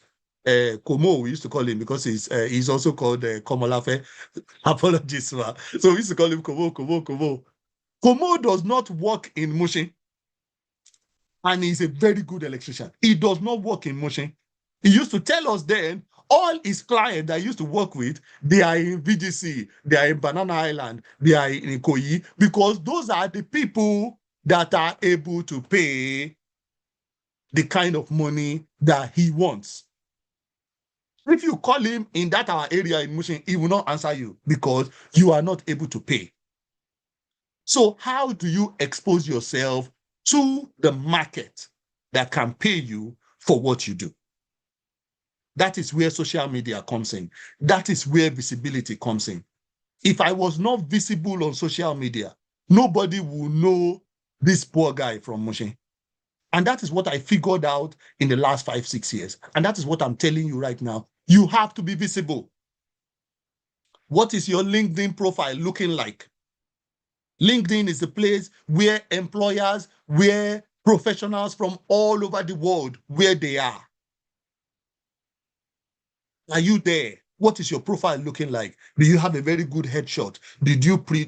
Komo, we used to call him because he's also called Komolafe. Apologies, ma. So we used to call him Komo, Komo, Komo. Komo does not work in Mushin, and he's a very good electrician. He does not work in Mushin. He used to tell us then all his clients that he used to work with, they are in VGC, they are in Banana Island, they are in Ikoyi, because those are the people that are able to pay the kind of money that he wants. If you call him in that our area in Mushin, he will not answer you because you are not able to pay. So how do you expose yourself to the market that can pay you for what you do? That is where social media comes in. That is where visibility comes in. If I was not visible on social media, nobody will know this poor guy from Mushin. And that is what I figured out in the last 5-6 years. And that is what I'm telling you right now. You have to be visible. What is your LinkedIn profile looking like? LinkedIn is the place where employers, where professionals from all over the world, where they are. Are you there? What is your profile looking like? Do you have a very good headshot?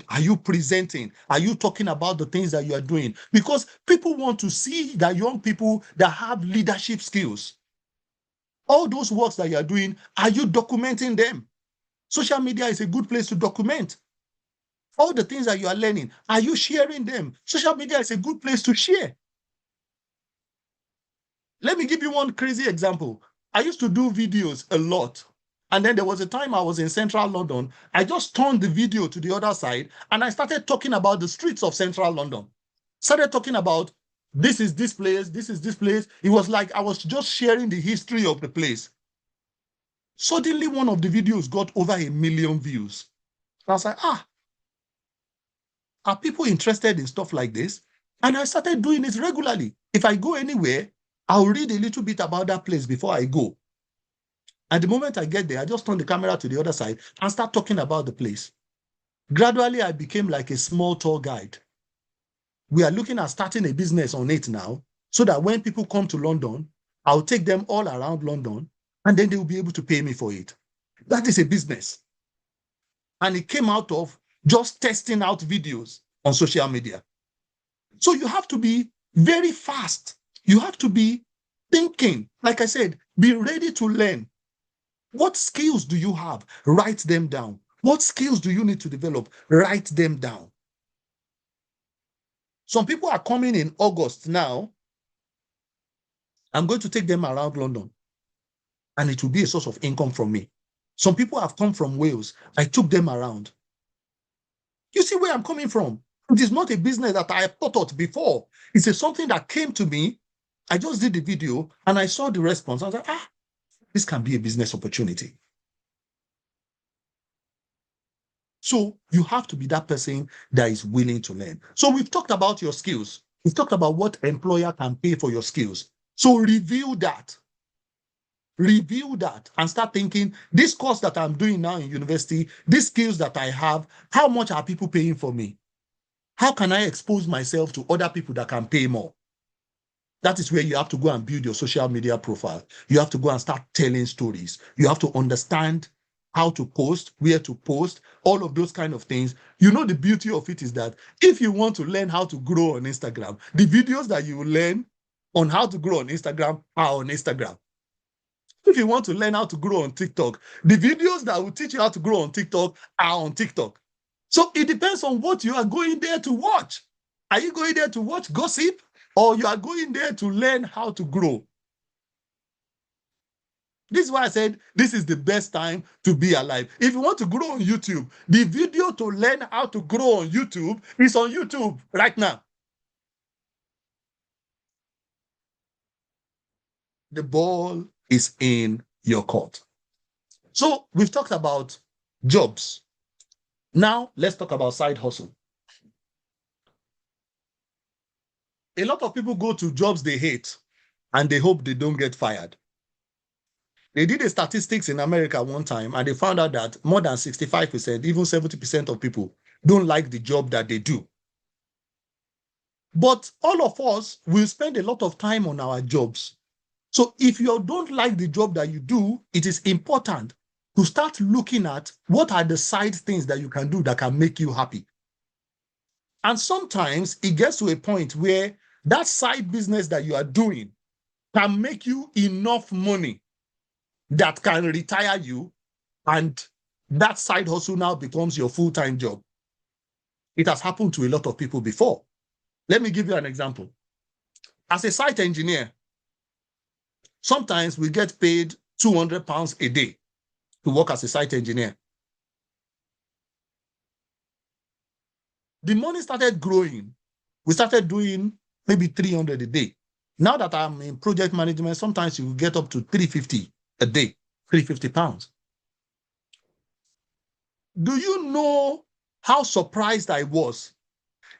Are you presenting? Are you talking about the things that you are doing? Because people want to see that young people that have leadership skills. All those works that you are doing, are you documenting them? Social media is a good place to document. All the things that you are learning, are you sharing them? Social media is a good place to share. Let me give you one crazy example. I used to do videos a lot. And then there was a time I was in central London. I just turned the video to the other side and I started talking about the streets of central London. Started talking about this is this place, this is this place. It was like I was just sharing the history of the place. Suddenly, one of the videos got over 1 million views. I was like, are people interested in stuff like this? And I started doing it regularly. If I go anywhere, I'll read a little bit about that place before I go. And the moment I get there, I just turn the camera to the other side and start talking about the place. Gradually, I became like a small tour guide. We are looking at starting a business on it now, so that when people come to London, I'll take them all around London, and then they will be able to pay me for it. That is a business. And it came out of just testing out videos on social media. So you have to be very fast. You have to be thinking. Like I said, be ready to learn. What skills do you have? Write them down. What skills do you need to develop? Write them down. Some people are coming in August now. I'm going to take them around London, and it will be a source of income from me. Some people have come from Wales. I took them around. You see where I'm coming from? It is not a business that I thought of before. It's something that came to me. I just did the video and I saw the response. I was like, this can be a business opportunity. So you have to be that person that is willing to learn. So we've talked about your skills. We've talked about what employer can pay for your skills. So review that. Review that and start thinking, this course that I'm doing now in university, these skills that I have, how much are people paying for me? How can I expose myself to other people that can pay more? That is where you have to go and build your social media profile. You have to go and start telling stories. You have to understand how to post, where to post, all of those kind of things. You know, the beauty of it is that if you want to learn how to grow on Instagram, the videos that you learn on how to grow on Instagram are on Instagram. If you want to learn how to grow on TikTok, the videos that will teach you how to grow on TikTok are on TikTok. So it depends on what you are going there to watch. Are you going there to watch gossip, or you are going there to learn how to grow? This is why I said this is the best time to be alive. If you want to grow on YouTube, the video to learn how to grow on YouTube is on YouTube right now. The ball is in your court. So we've talked about jobs. Now let's talk about side hustle. A lot of people go to jobs they hate and they hope they don't get fired. They did a statistics in America one time and they found out that more than 65%, even 70% of people don't like the job that they do. But all of us will spend a lot of time on our jobs. So if you don't like the job that you do, it is important to start looking at what are the side things that you can do that can make you happy. And sometimes it gets to a point where that side business that you are doing can make you enough money that can retire you, and that side hustle now becomes your full-time job. It has happened to a lot of people before. Let me give you an example. As a site engineer, sometimes we get paid £200 a day to work as a site engineer. The money started growing. We started doing maybe 300 a day. Now that I'm in project management, sometimes you get up to 350 a day, £350. Do you know how surprised I was?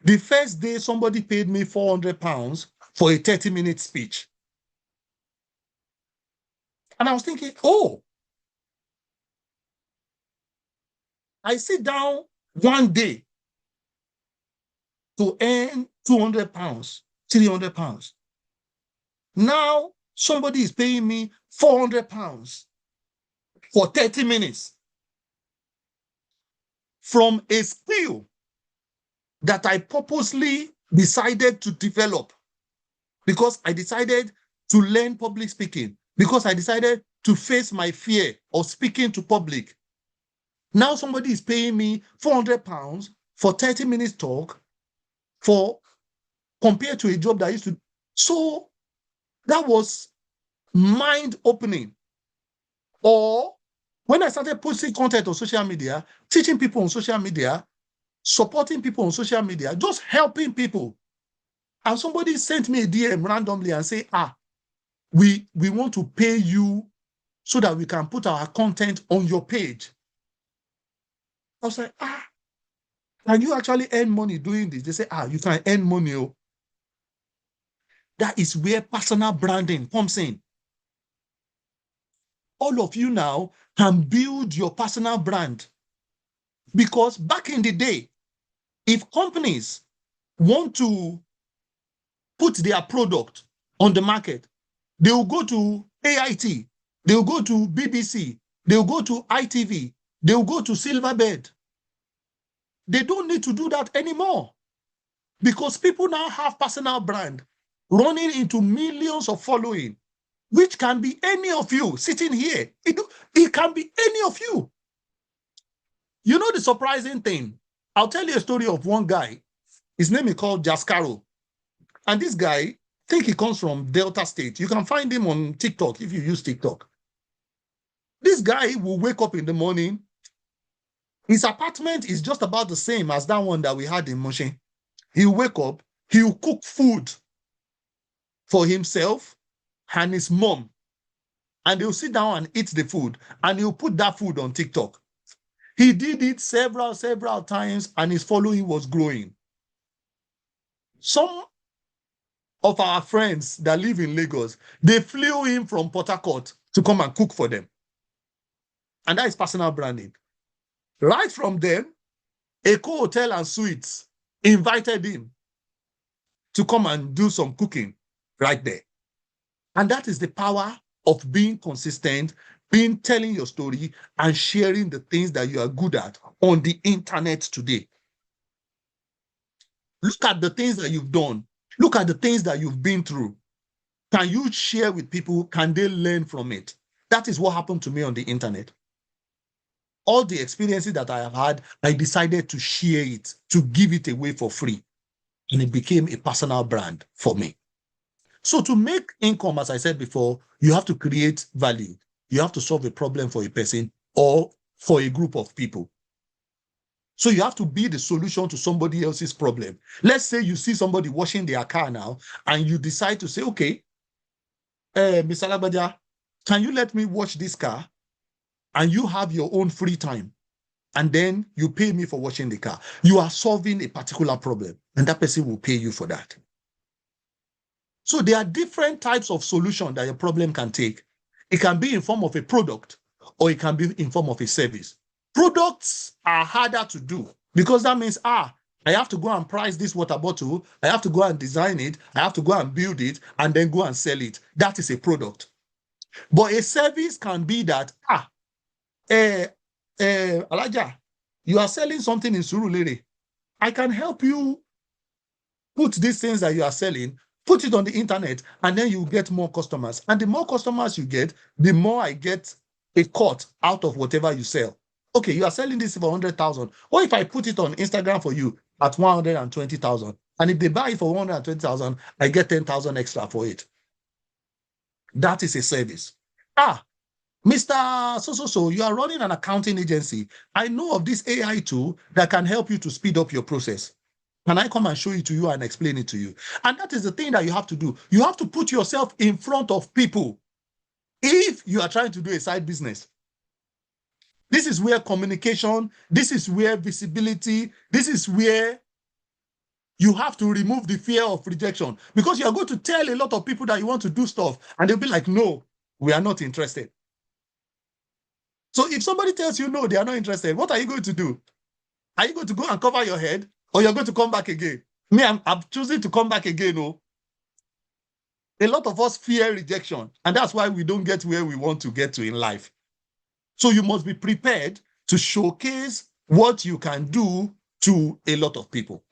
The first day somebody paid me £400 for a 30-minute speech. And I was thinking, oh, I sit down one day to earn £200, £300. Now somebody is paying me £400 for 30 minutes from a skill that I purposely decided to develop, because I decided to learn public speaking, because I decided to face my fear of speaking to public. Now somebody is paying me £400 for 30 minutes talk compared to a job that I used to. So that was mind-opening. Or when I started posting content on social media, teaching people on social media, supporting people on social media, just helping people. And somebody sent me a DM randomly and say, we want to pay you so that we can put our content on your page. I was like, can you actually earn money doing this? They say, you can earn money. Oh. That is where personal branding comes in. All of you now can build your personal brand. Because back in the day, if companies want to put their product on the market, they will go to AIT, they will go to BBC, they will go to ITV, they will go to Silverbird. They don't need to do that anymore, because people now have personal brand running into millions of following, which can be any of you sitting here. It can be any of you. You know the surprising thing? I'll tell you a story of one guy. His name is called Jaskaro. And this guy, I think he comes from Delta State. You can find him on TikTok if you use TikTok. This guy will wake up in the morning. His apartment is just about the same as that one that we had in Moshe. He'll wake up, he'll cook food for himself and his mom. And they'll sit down and eat the food. And he'll put that food on TikTok. He did it several times, and his following was growing. Some of our friends that live in Lagos, they flew in from Port Harcourt to come and cook for them. And that is personal branding. Right from them, Eco Hotel and Suites invited him to come and do some cooking right there. And that is the power of being consistent, telling your story, and sharing the things that you are good at on the internet today. Look at the things that you've done. Look at the things that you've been through. Can you share with people? Can they learn from it? That is what happened to me on the internet. All the experiences that I have had, I decided to share it, to give it away for free. And it became a personal brand for me. So to make income, as I said before, you have to create value. You have to solve a problem for a person or for a group of people. So you have to be the solution to somebody else's problem. Let's say you see somebody washing their car now, and you decide to say, okay, Mr. Labadia, can you let me wash this car? And you have your own free time. And then you pay me for washing the car. You are solving a particular problem, and that person will pay you for that. So there are different types of solution that your problem can take. It can be in form of a product, or it can be in form of a service. Products are harder to do, because that means, I have to go and price this water bottle. I have to go and design it. I have to go and build it and then go and sell it. That is a product. But a service can be that, Alaja, you are selling something in Surulere. I can help you put these things that you are selling, put it on the internet, and then you get more customers. And the more customers you get, the more I get a cut out of whatever you sell. Okay, you are selling this for 100,000. What if I put it on Instagram for you at 120,000? And if they buy it for 120,000, I get 10,000 extra for it. That is a service. Mr. So, you are running an accounting agency. I know of this AI tool that can help you to speed up your process. Can I come and show it to you and explain it to you? And that is the thing that you have to do. You have to put yourself in front of people if you are trying to do a side business. This is where communication, this is where visibility, this is where you have to remove the fear of rejection, because you are going to tell a lot of people that you want to do stuff and they'll be like, no, we are not interested. So if somebody tells you no, they are not interested, what are you going to do? Are you going to go and cover your head, or you're going to come back again? Me, I'm choosing to come back again. Oh. A lot of us fear rejection, and that's why we don't get where we want to get to in life. So you must be prepared to showcase what you can do to a lot of people.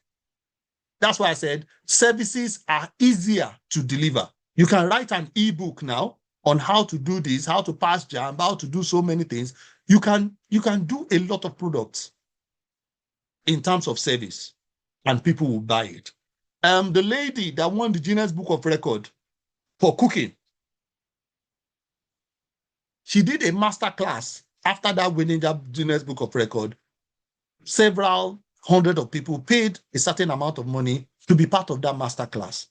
That's why I said services are easier to deliver. You can write an ebook now on how to do this, how to pass JAMB, how to do so many things. You can do a lot of products in terms of service, and people will buy it. The lady that won the Guinness Book of Record for cooking, she did a master class after that winning that Guinness Book of Record. Several hundred of people paid a certain amount of money to be part of that master class.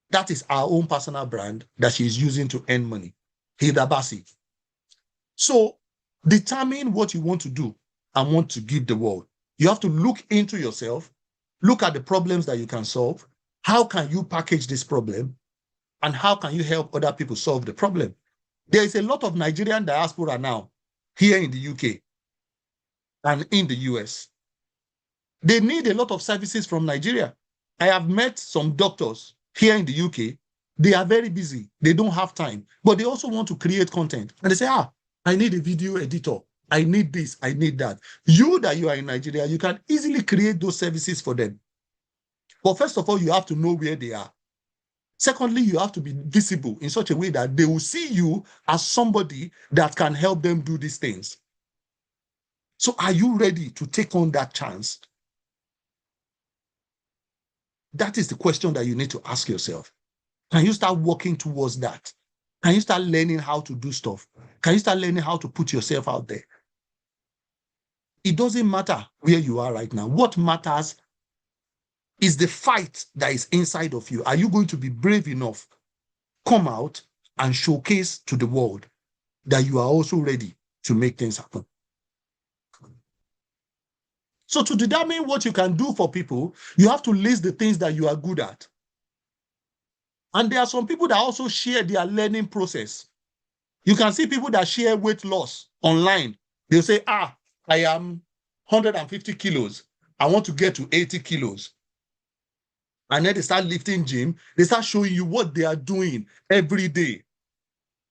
That is our own personal brand that she is using to earn money. Hilda Bassi. So determine what you want to do and want to give the world. You have to look into yourself, look at the problems that you can solve. How can you package this problem? And how can you help other people solve the problem? There is a lot of Nigerian diaspora now here in the UK and in the US. They need a lot of services from Nigeria. I have met some doctors here in the UK. They are very busy. They don't have time, but they also want to create content. And they say, I need a video editor. I need this, I need that. You that you are in Nigeria, you can easily create those services for them. But first of all, you have to know where they are. Secondly, you have to be visible in such a way that they will see you as somebody that can help them do these things. So are you ready to take on that chance? That is the question that you need to ask yourself. Can you start working towards that? Can you start learning how to do stuff? Can you start learning how to put yourself out there? It doesn't matter where you are right now. What matters is the fight that is inside of you. Are you going to be brave enough? Come out and showcase to the world that you are also ready to make things happen. So to determine what you can do for people, you have to list the things that you are good at. And there are some people that also share their learning process. You can see people that share weight loss online. They'll say, I am 150 kilos. I want to get to 80 kilos. And then they start lifting gym. They start showing you what they are doing every day.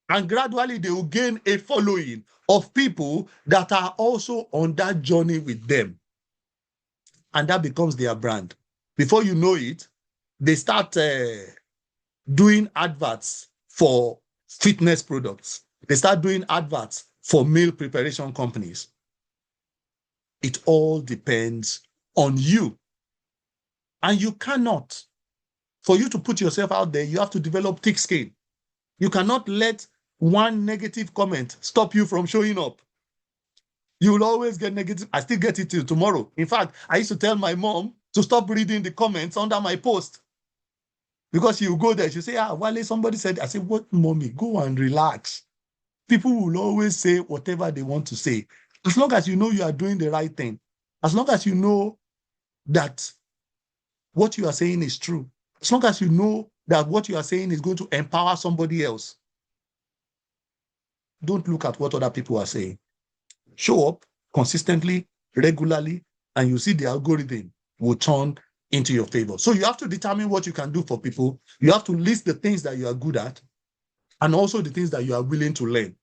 And gradually they will gain a following of people that are also on that journey with them. And that becomes their brand. Before you know it, they start doing adverts for fitness products. They start doing adverts for meal preparation companies. It all depends on you. And you cannot, for you to put yourself out there, you have to develop thick skin. You cannot let one negative comment stop you from showing up. You will always get negative. I still get it till tomorrow. In fact, I used to tell my mom to stop reading the comments under my post. Because you go there, you say, Wale, somebody said, I say, what, mommy? Go and relax. People will always say whatever they want to say. As long as you know you are doing the right thing, as long as you know that what you are saying is true, as long as you know that what you are saying is going to empower somebody else, don't look at what other people are saying. Show up consistently, regularly, and you see the algorithm will turn into your favor. So you have to determine what you can do for people. You have to list the things that you are good at and also the things that you are willing to learn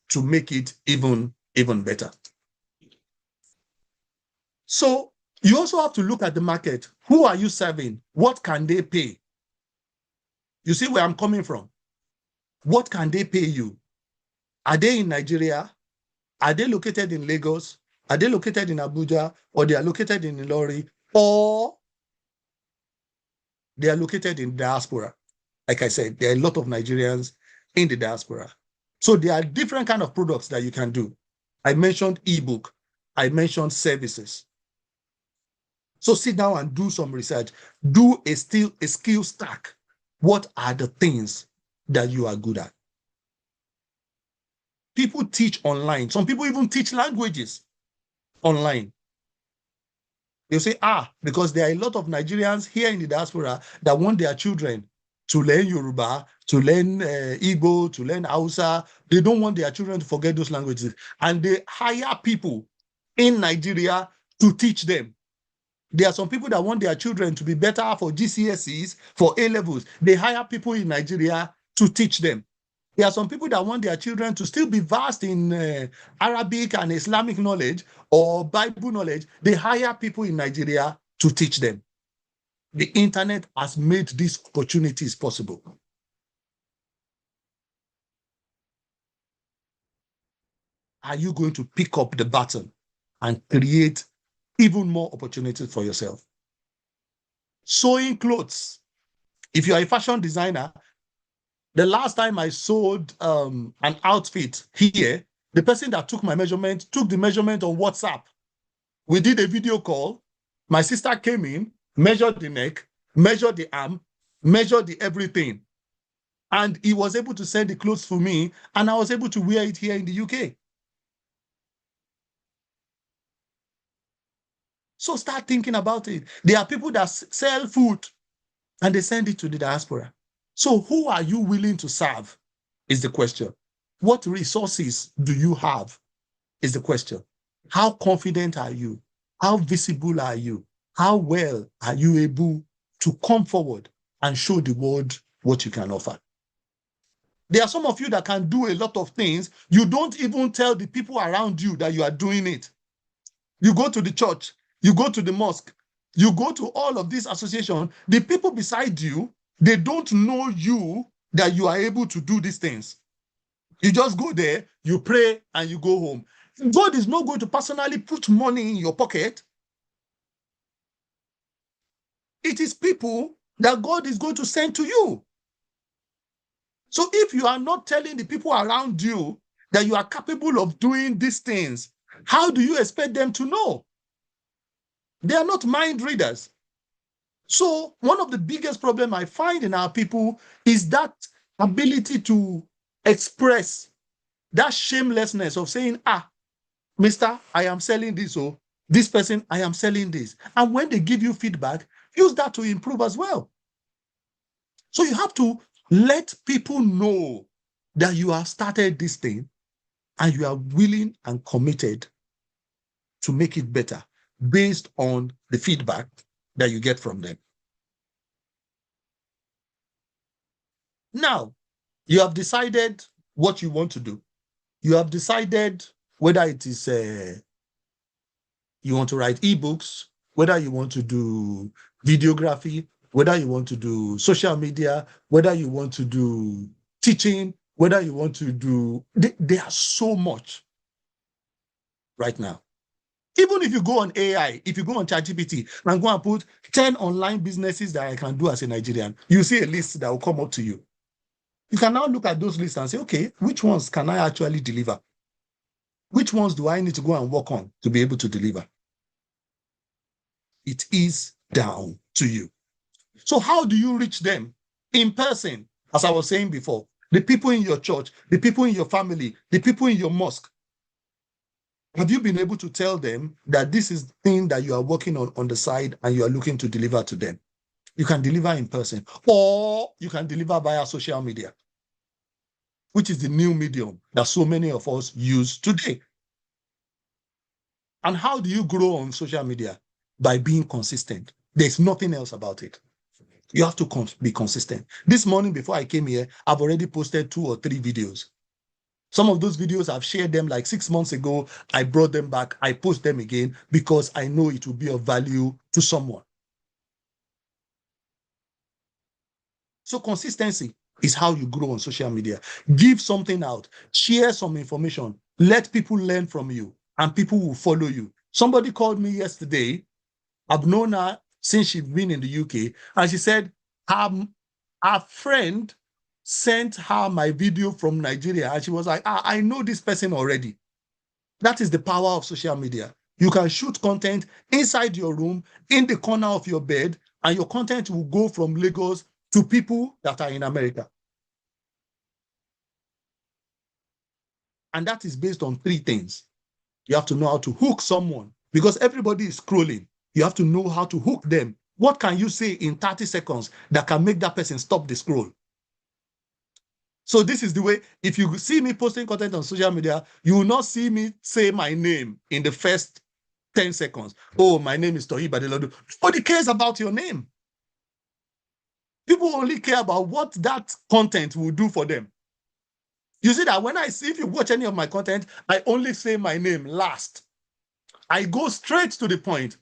to make it even better. So you also have to look at the market. Who are you serving? What can they pay? You see where I'm coming from? What can they pay you? Are they in Nigeria? Are they located in Lagos? Are they located in Abuja? Or they are located in Ilori? Or they are located in diaspora? Like I said, there are a lot of Nigerians in the diaspora. So there are different kind of products that you can do. I mentioned ebook. I mentioned services. So sit down and do some research. Do a skill stack. What are the things that you are good at? People teach online. Some people even teach languages online. They'll say, because there are a lot of Nigerians here in the diaspora that want their children to learn Yoruba, to learn Igbo, to learn Hausa. They don't want their children to forget those languages. And they hire people in Nigeria to teach them. There are some people that want their children to be better for GCSEs, for A-levels. They hire people in Nigeria to teach them. There are some people that want their children to still be versed in Arabic and Islamic knowledge or Bible knowledge. They hire people in Nigeria to teach them. The internet has made these opportunities possible. Are you going to pick up the baton and create even more opportunities for yourself? Sewing clothes. If you are a fashion designer, the last time I sewed an outfit here, the person that took my measurement took the measurement on WhatsApp. We did a video call. My sister came in, measured the neck, measured the arm, measured the everything. And he was able to send the clothes for me, and I was able to wear it here in the UK. So start thinking about it. There are people that sell food, and they send it to the diaspora. So who are you willing to serve is the question. What resources do you have is the question. How confident are you? How visible are you? How well are you able to come forward and show the world what you can offer? There are some of you that can do a lot of things. You don't even tell the people around you that you are doing it. You go to the church, you go to the mosque, you go to all of these associations. The people beside you, they don't know you that you are able to do these things. You just go there, you pray, and you go home. God is not going to personally put money in your pocket. It is people that God is going to send to you. So if you are not telling the people around you that you are capable of doing these things, how do you expect them to know? They are not mind readers. So one of the biggest problems I find in our people is that ability to express that shamelessness of saying, mister, I am selling this, or this person, I am selling this. And when they give you feedback, use that to improve as well. So you have to let people know that you have started this thing and you are willing and committed to make it better based on the feedback that you get from them. Now, you have decided what you want to do. You have decided whether it is you want to write ebooks, whether you want to do videography, whether you want to do social media, whether you want to do teaching, whether you want to do... There are so much right now. Even if you go on AI, if you go on ChatGPT and go and put 10 online businesses that I can do as a Nigerian, you see a list that will come up to you. You can now look at those lists and say, okay, which ones can I actually deliver? Which ones do I need to go and work on to be able to deliver? It is down to you. So how do you reach them? In person, as I was saying before, the people in your church, the people in your family, the people in your mosque. Have you been able to tell them that this is the thing that you are working on the side and you are looking to deliver to them? You can deliver in person, or you can deliver via social media, which is the new medium that so many of us use today. And how do you grow on social media? by being consistent. There's nothing else about it. You have to be consistent. This morning, before I came here, I've already posted 2 or 3 videos. Some of those videos, I've shared them like 6 months ago. I brought them back. I post them again because I know it will be of value to someone. So consistency is how you grow on social media. Give something out, share some information, let people learn from you, and people will follow you. Somebody called me yesterday. I've known her since she's been in the UK, and she said her friend sent her my video from Nigeria, and she was like, I know this person already. That is the power of social media. You can shoot content inside your room, in the corner of your bed, and your content will go from Lagos to people that are in America. And that is based on 3 things. You have to know how to hook someone because everybody is scrolling. You have to know how to hook them. What can you say in 30 seconds that can make that person stop the scroll? So this is the way, if you see me posting content on social media, you will not see me say my name in the first 10 seconds. Oh, my name is Toyi Badelodu. Nobody cares about your name. People only care about what that content will do for them. You see that when if you watch any of my content, I only say my name last. I go straight to the point.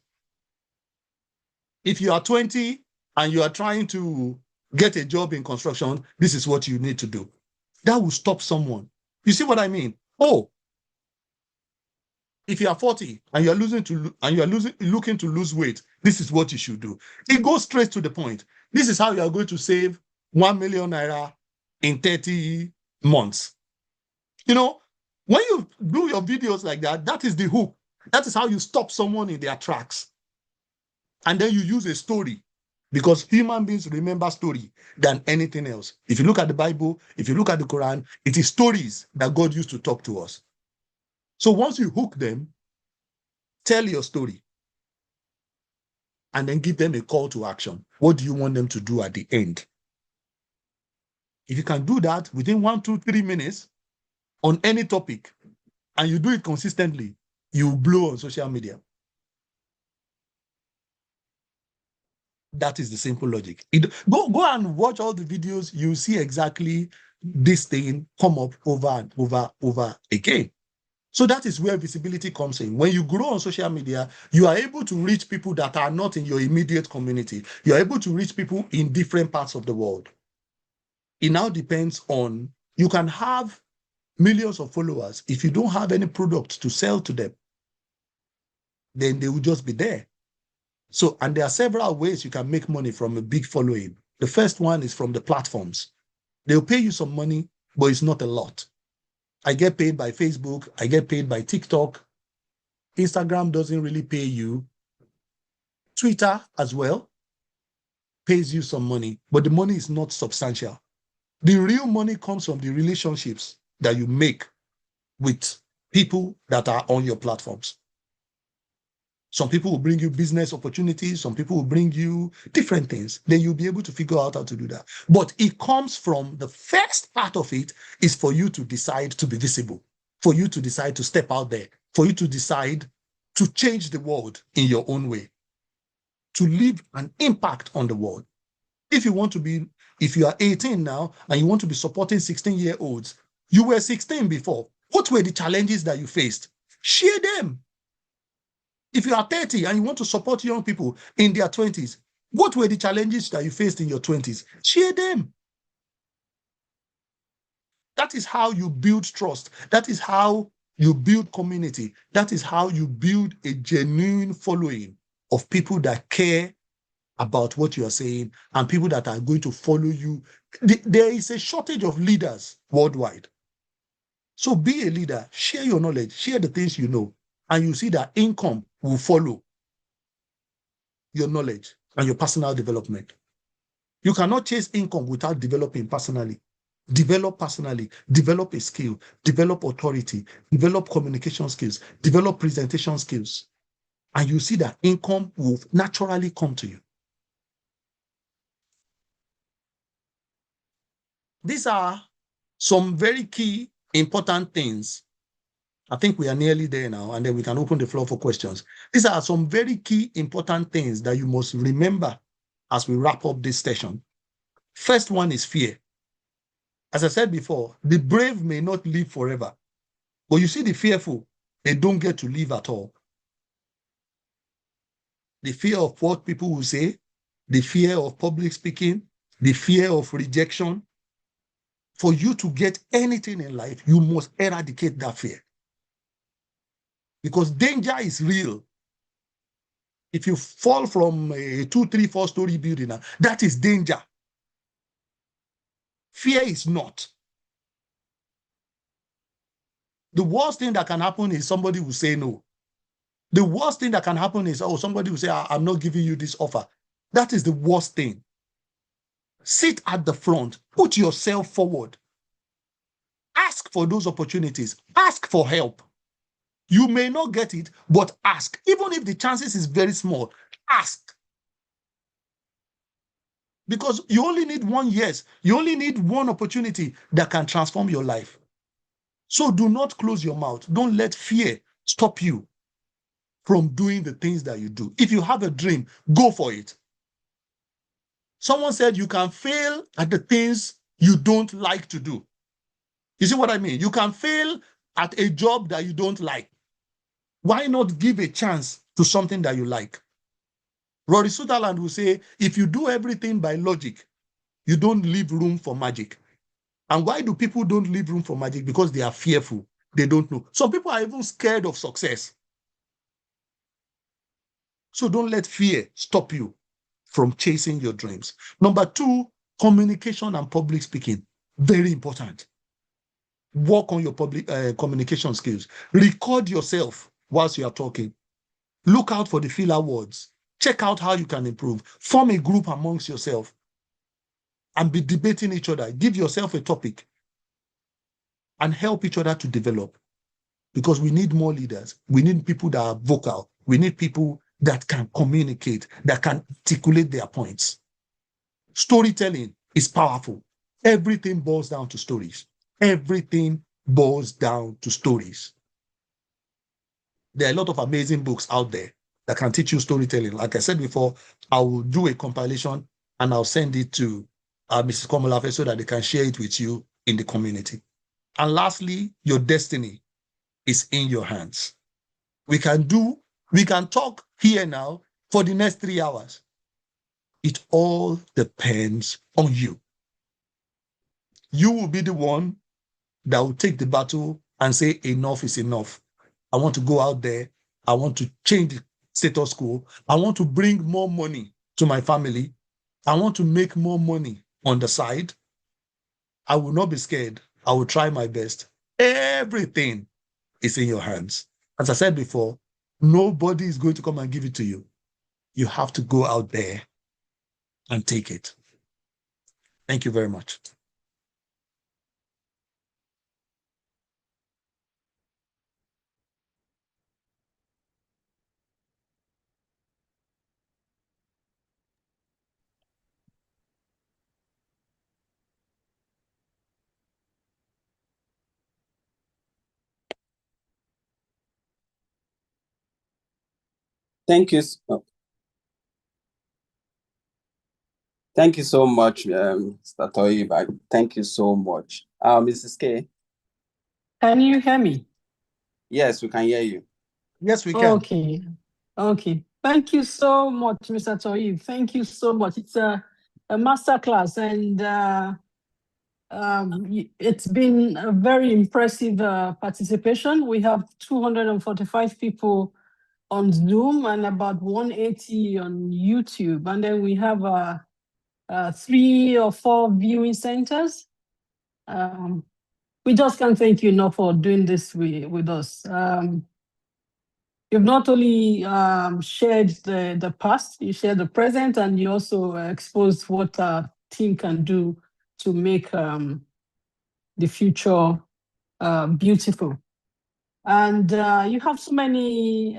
If you are 20 and you are trying to get a job in construction, this is what you need to do. That will stop someone. You see what I mean? Oh, if you are 40 and looking to lose weight, this is what you should do. It goes straight to the point. This is how you are going to save 1 million naira in 30 months. You know, when you do your videos like that, that is the hook. That is how you stop someone in their tracks. And then you use a story, because human beings remember story than anything else. If you look at the Bible, if you look at the Quran, it is stories that God used to talk to us. So once you hook them, tell your story and then give them a call to action. What do you want them to do at the end? If you can do that within 1, 2, 3 minutes on any topic, and you do it consistently, you blow on social media. That is the simple logic. Go and watch all the videos. You see exactly this thing come up over and over again. So that is where visibility comes in. When you grow on social media, you are able to reach people that are not in your immediate community. You are able to reach people in different parts of the world. It now depends on, you can have millions of followers. If you don't have any product to sell to them, then they will just be there. So, and there are several ways you can make money from a big following. The first one is from the platforms. They'll pay you some money, but it's not a lot. I get paid by Facebook. I get paid by TikTok. Instagram doesn't really pay you. Twitter as well pays you some money, but the money is not substantial. The real money comes from the relationships that you make with people that are on your platforms. Some people will bring you business opportunities. Some people will bring you different things. Then you'll be able to figure out how to do that. But it comes from, the first part of it is for you to decide to be visible, for you to decide to step out there, for you to decide to change the world in your own way, to leave an impact on the world. If you are 18 now and you want to be supporting 16-year-olds, you were 16 before. What were the challenges that you faced? Share them. If you are 30 and you want to support young people in their 20s, what were the challenges that you faced in your 20s? Share them. That is how you build trust. That is how you build community. That is how you build a genuine following of people that care about what you are saying and people that are going to follow you. There is a shortage of leaders worldwide. So be a leader, share your knowledge, share the things you know, and you see that income will follow your knowledge and your personal development. You cannot chase income without developing personally. Develop personally, develop a skill, develop authority, develop communication skills, develop presentation skills. And you see that income will naturally come to you. These are some very key important things I think we are nearly there now, and then we can open the floor for questions. These are some very key, important things that you must remember as we wrap up this session. First one is fear. As I said before, the brave may not live forever, but you see the fearful, they don't get to live at all. The fear of what people will say, the fear of public speaking, the fear of rejection. For you to get anything in life, you must eradicate that fear. Because danger is real. If you fall from a 2, 3, 4-story building, that is danger. Fear is not. The worst thing that can happen is somebody will say no. The worst thing that can happen is, oh, somebody will say, I'm not giving you this offer. That is the worst thing. Sit at the front, put yourself forward. Ask for those opportunities. Ask for help. You may not get it, but ask. Even if the chances is very small, ask. Because you only need one yes. You only need one opportunity that can transform your life. So do not close your mouth. Don't let fear stop you from doing the things that you do. If you have a dream, go for it. Someone said you can fail at the things you don't like to do. You see what I mean? You can fail at a job that you don't like. Why not give a chance to something that you like? Rory Sutherland will say, if you do everything by logic, you don't leave room for magic. And why do people don't leave room for magic? Because they are fearful. They don't know. Some people are even scared of success. So don't let fear stop you from chasing your dreams. Number 2, communication and public speaking. Very important. Work on your public communication skills. Record yourself whilst you are talking. Look out for the filler words. Check out how you can improve. Form a group amongst yourself and be debating each other. Give yourself a topic and help each other to develop. Because we need more leaders. We need people that are vocal. We need people that can communicate, that can articulate their points. Storytelling is powerful. Everything boils down to stories. Everything boils down to stories. There are a lot of amazing books out there that can teach you storytelling. Like I said before, I will do a compilation and I'll send it to Mrs. Komolafe so that they can share it with you in the community. And lastly, your destiny is in your hands. We can talk here now for the next 3 hours. It all depends on you. You will be the one that will take the battle and say, enough is enough. I want to go out there. I want to change the status quo. I want to bring more money to my family. I want to make more money on the side. I will not be scared. I will try my best. Everything is in your hands. As I said before, nobody is going to come and give it to you. You have to go out there and take it. Thank you very much. Thank you. Thank you so much, Mr. Toyiba. Thank you so much. Mrs. K. Can you hear me? Yes, we can hear you. Yes, we can. Okay. Thank you so much, Mr. Toyib. Thank you so much. It's a masterclass, and it's been a very impressive participation. We have 245 people on Zoom and about 180 on YouTube. And then we have 3 or 4 viewing centers. We just can't thank you enough for doing this with us. You've not only shared the past, you shared the present, and you also exposed what our team can do to make the future beautiful. And you have so many,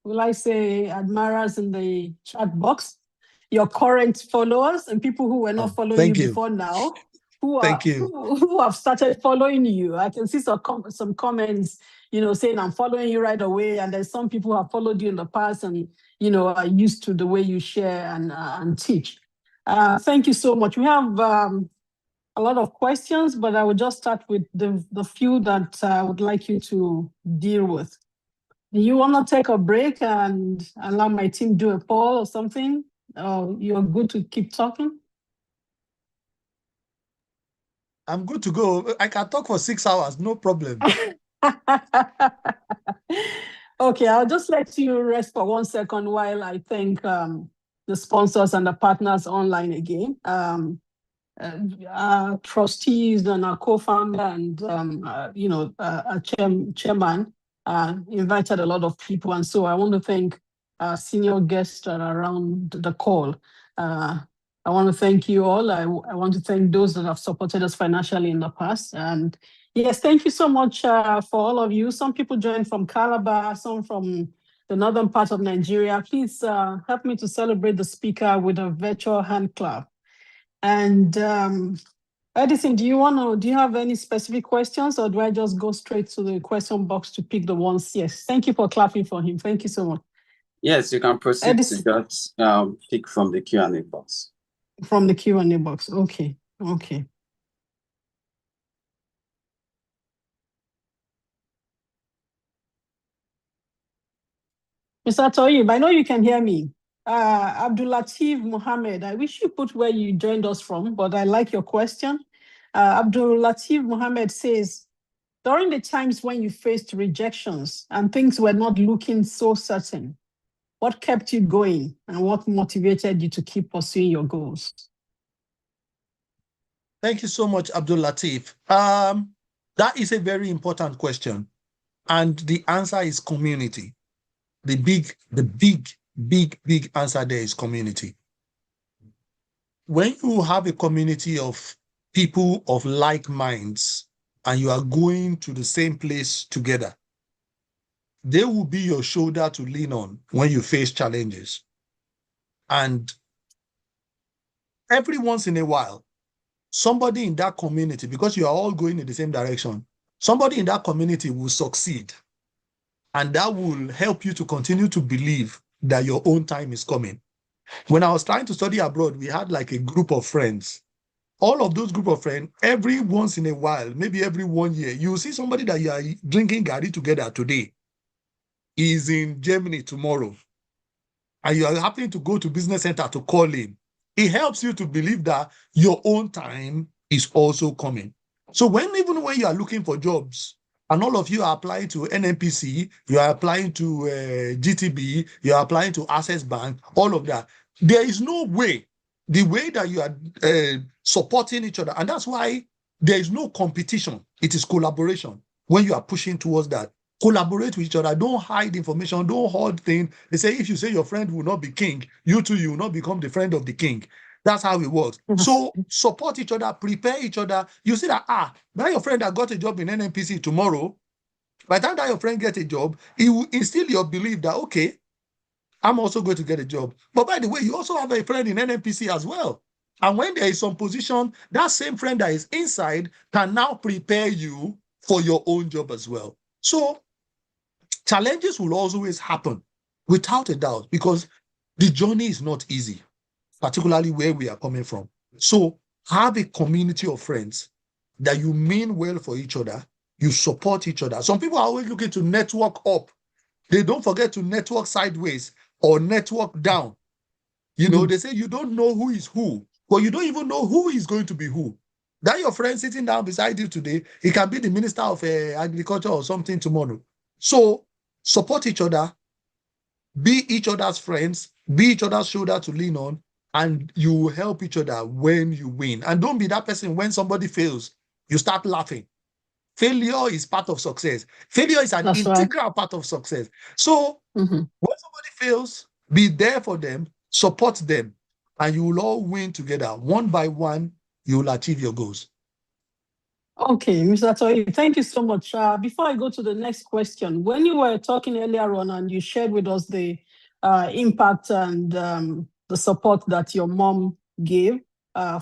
will I say, admirers in the chat box, your current followers and people who were not following you before now. Thank you. who have started following you. I can see some comments, saying I'm following you right away. And there's some people who have followed you in the past and, are used to the way you share and teach. Thank you so much. We have a lot of questions, but I will just start with the few that I would like you to deal with. Do you want to take a break and allow my team do a poll or something? Or you're good to keep talking? I'm good to go. I can talk for 6 hours, no problem. Okay, I'll just let you rest for 1 second while I thank the sponsors and the partners online again. Our trustees and our co-founder and our chairman invited a lot of people, and so I want to thank our senior guests that are around the call. I want to thank you all. I want to thank those that have supported us financially in the past. And yes, thank you so much for all of you. Some people joined from Calabar, some from the northern part of Nigeria. Please help me to celebrate the speaker with a virtual hand clap. And Edison, do you have any specific questions, or do I just go straight to the question box to pick the ones? Yes, thank you for clapping for him. Thank you so much. Yes, you can proceed Edison, to just pick from the Q&A box. From the Q&A box, okay. Mr. Toyib, I know you can hear me. Abdul Latif Mohammed, I wish you put where you joined us from, but I like your question. Abdul Latif Mohammed says, during the times when you faced rejections and things were not looking so certain, what kept you going and what motivated you to keep pursuing your goals? Thank you so much, Abdul Latif. That is a very important question. And the answer is community. The big answer there is community. When you have a community of people of like minds and you are going to the same place together, they will be your shoulder to lean on when you face challenges. And every once in a while, somebody in that community, because you are all going in the same direction, somebody in that community will succeed. And that will help you to continue to believe that your own time is coming. When I was trying to study abroad, we had like a group of friends. All of those group of friends, every once in a while, maybe every 1 year, you see somebody that you are drinking Gari together today is in Germany tomorrow. And you are happening to go to business center to call him. It helps you to believe that your own time is also coming. So even when you are looking for jobs, and all of you are applying to NNPC, you are applying to GTB, you are applying to Access Bank, all of that. There is no way, the way that you are supporting each other, and that's why there is no competition. It is collaboration when you are pushing towards that. Collaborate with each other. Don't hide information. Don't hold things. They say if you say your friend will not be king, you too, you will not become the friend of the king. That's how it works. So support each other, prepare each other. You see that, now your friend that got a job in NNPC tomorrow, by the time that your friend gets a job, it will instill your belief that, okay, I'm also going to get a job. But by the way, you also have a friend in NNPC as well. And when there is some position, that same friend that is inside can now prepare you for your own job as well. So challenges will always happen without a doubt, because the journey is not easy, particularly where we are coming from. So have a community of friends that you mean well for each other, you support each other. Some people are always looking to network up. They don't forget to network sideways or network down. They say you don't know who is who, but you don't even know who is going to be who. That your friend sitting down beside you today, he can be the Minister of Agriculture or something tomorrow. So support each other, be each other's friends, be each other's shoulder to lean on, and you will help each other when you win. And don't be that person when somebody fails, you start laughing. Failure is part of success. Failure is an integral part of success. So when somebody fails, be there for them, support them, and you will all win together. One by one, you will achieve your goals. Okay, Mr. Toyi, thank you so much. Before I go to the next question, when you were talking earlier on and you shared with us the impact and the support that your mom gave,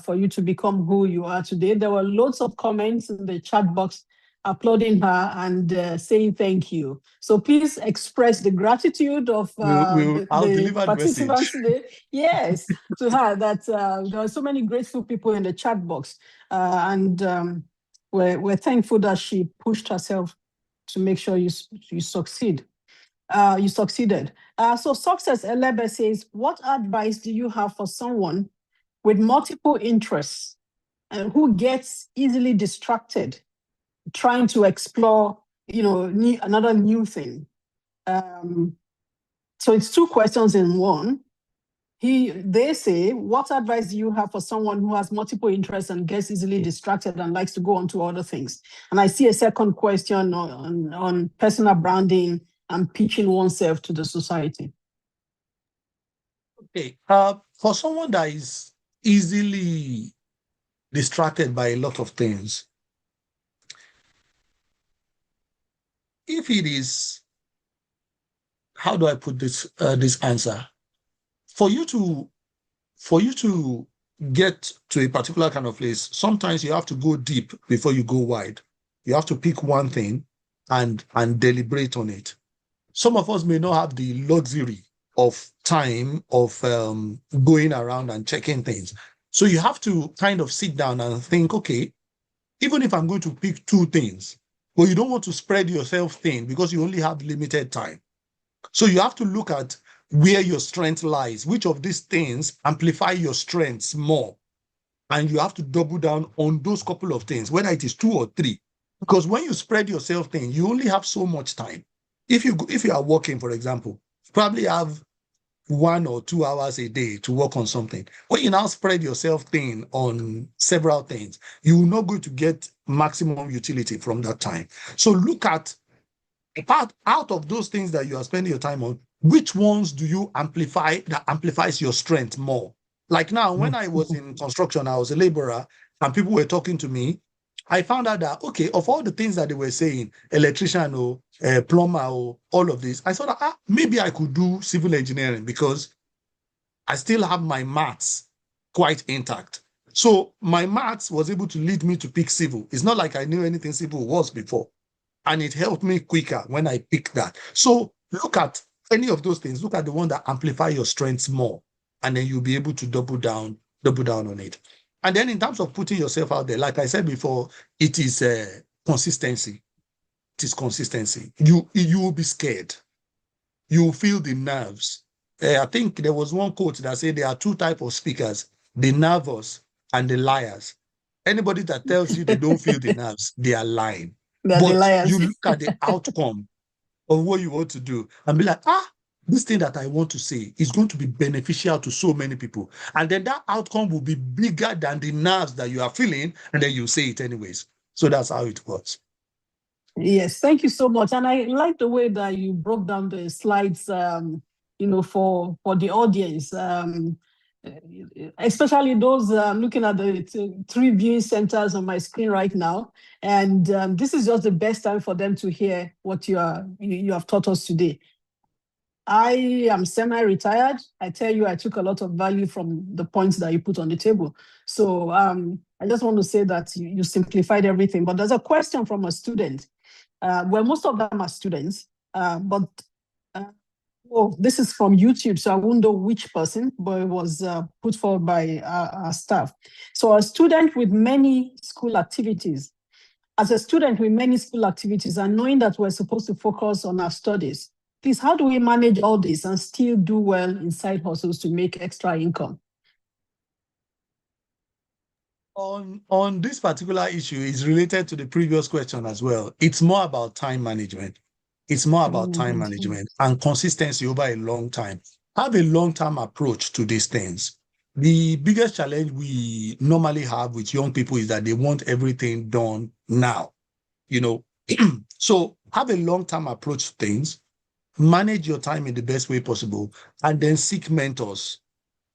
for you to become who you are today. There were loads of comments in the chat box applauding her and saying thank you. So please express the gratitude of I'll deliver the participants message. today. Yes, to her that there are so many grateful people in the chat box. We're thankful that she pushed herself to make sure you succeed. You succeeded. So Success Elebe says, what advice do you have for someone with multiple interests and who gets easily distracted trying to explore, another new thing? So it's two questions in one. They say, what advice do you have for someone who has multiple interests and gets easily distracted and likes to go on to other things? And I see a second question on personal branding and pitching oneself to the society. Okay. For someone that is easily distracted by a lot of things, if it is, how do I put this answer? For you to get to a particular kind of place, sometimes you have to go deep before you go wide. You have to pick one thing and deliberate on it. Some of us may not have the luxury of time of going around and checking things. So you have to kind of sit down and think, okay, even if I'm going to pick two things, but you don't want to spread yourself thin because you only have limited time. So you have to look at where your strength lies, which of these things amplify your strengths more. And you have to double down on those couple of things, whether it is 2 or 3. Because when you spread yourself thin, you only have so much time. If you are working, for example, you probably have 1 or 2 hours a day to work on something. When you now spread yourself thin on several things, you're not going to get maximum utility from that time. So look at out of those things that you are spending your time on, which ones do you amplify that amplifies your strength more? Like now, when I was in construction, I was a laborer and people were talking to me. I found out that, okay, of all the things that they were saying, electrician or plumber or all of this, I thought, maybe I could do civil engineering because I still have my maths quite intact. So my maths was able to lead me to pick civil. It's not like I knew anything civil was before. And it helped me quicker when I picked that. So look at any of those things. Look at the one that amplify your strengths more, and then you'll be able to double down on it. And then in terms of putting yourself out there, like I said before, it is consistency. It is consistency. You will be scared. You will feel the nerves. I think there was one quote that said there are 2 types of speakers, the nervous and the liars. Anybody that tells you they don't feel the nerves, they are lying. But you look at the outcome of what you want to do and be like, this thing that I want to say is going to be beneficial to so many people. And then that outcome will be bigger than the nerves that you are feeling, and then you say it anyways. So that's how it works. Yes, thank you so much. And I like the way that you broke down the slides, for the audience. Especially those looking at the 3 viewing centers on my screen right now. And this is just the best time for them to hear what you have taught us today. I am semi-retired. I tell you, I took a lot of value from the points that you put on the table. So I just want to say that you simplified everything. But there's a question from a student. Well, most of them are students, but this is from YouTube, so I won't know which person, but it was put forward by our staff. So a student with many school activities, as a student with many school activities and knowing that we're supposed to focus on our studies, please, how do we manage all this and still do well in side hustles to make extra income? On this particular issue is related to the previous question as well. It's more about time management. It's more about time management and consistency over a long time. Have a long-term approach to these things. The biggest challenge we normally have with young people is that they want everything done now, So have a long-term approach to things, manage your time in the best way possible, and then seek mentors.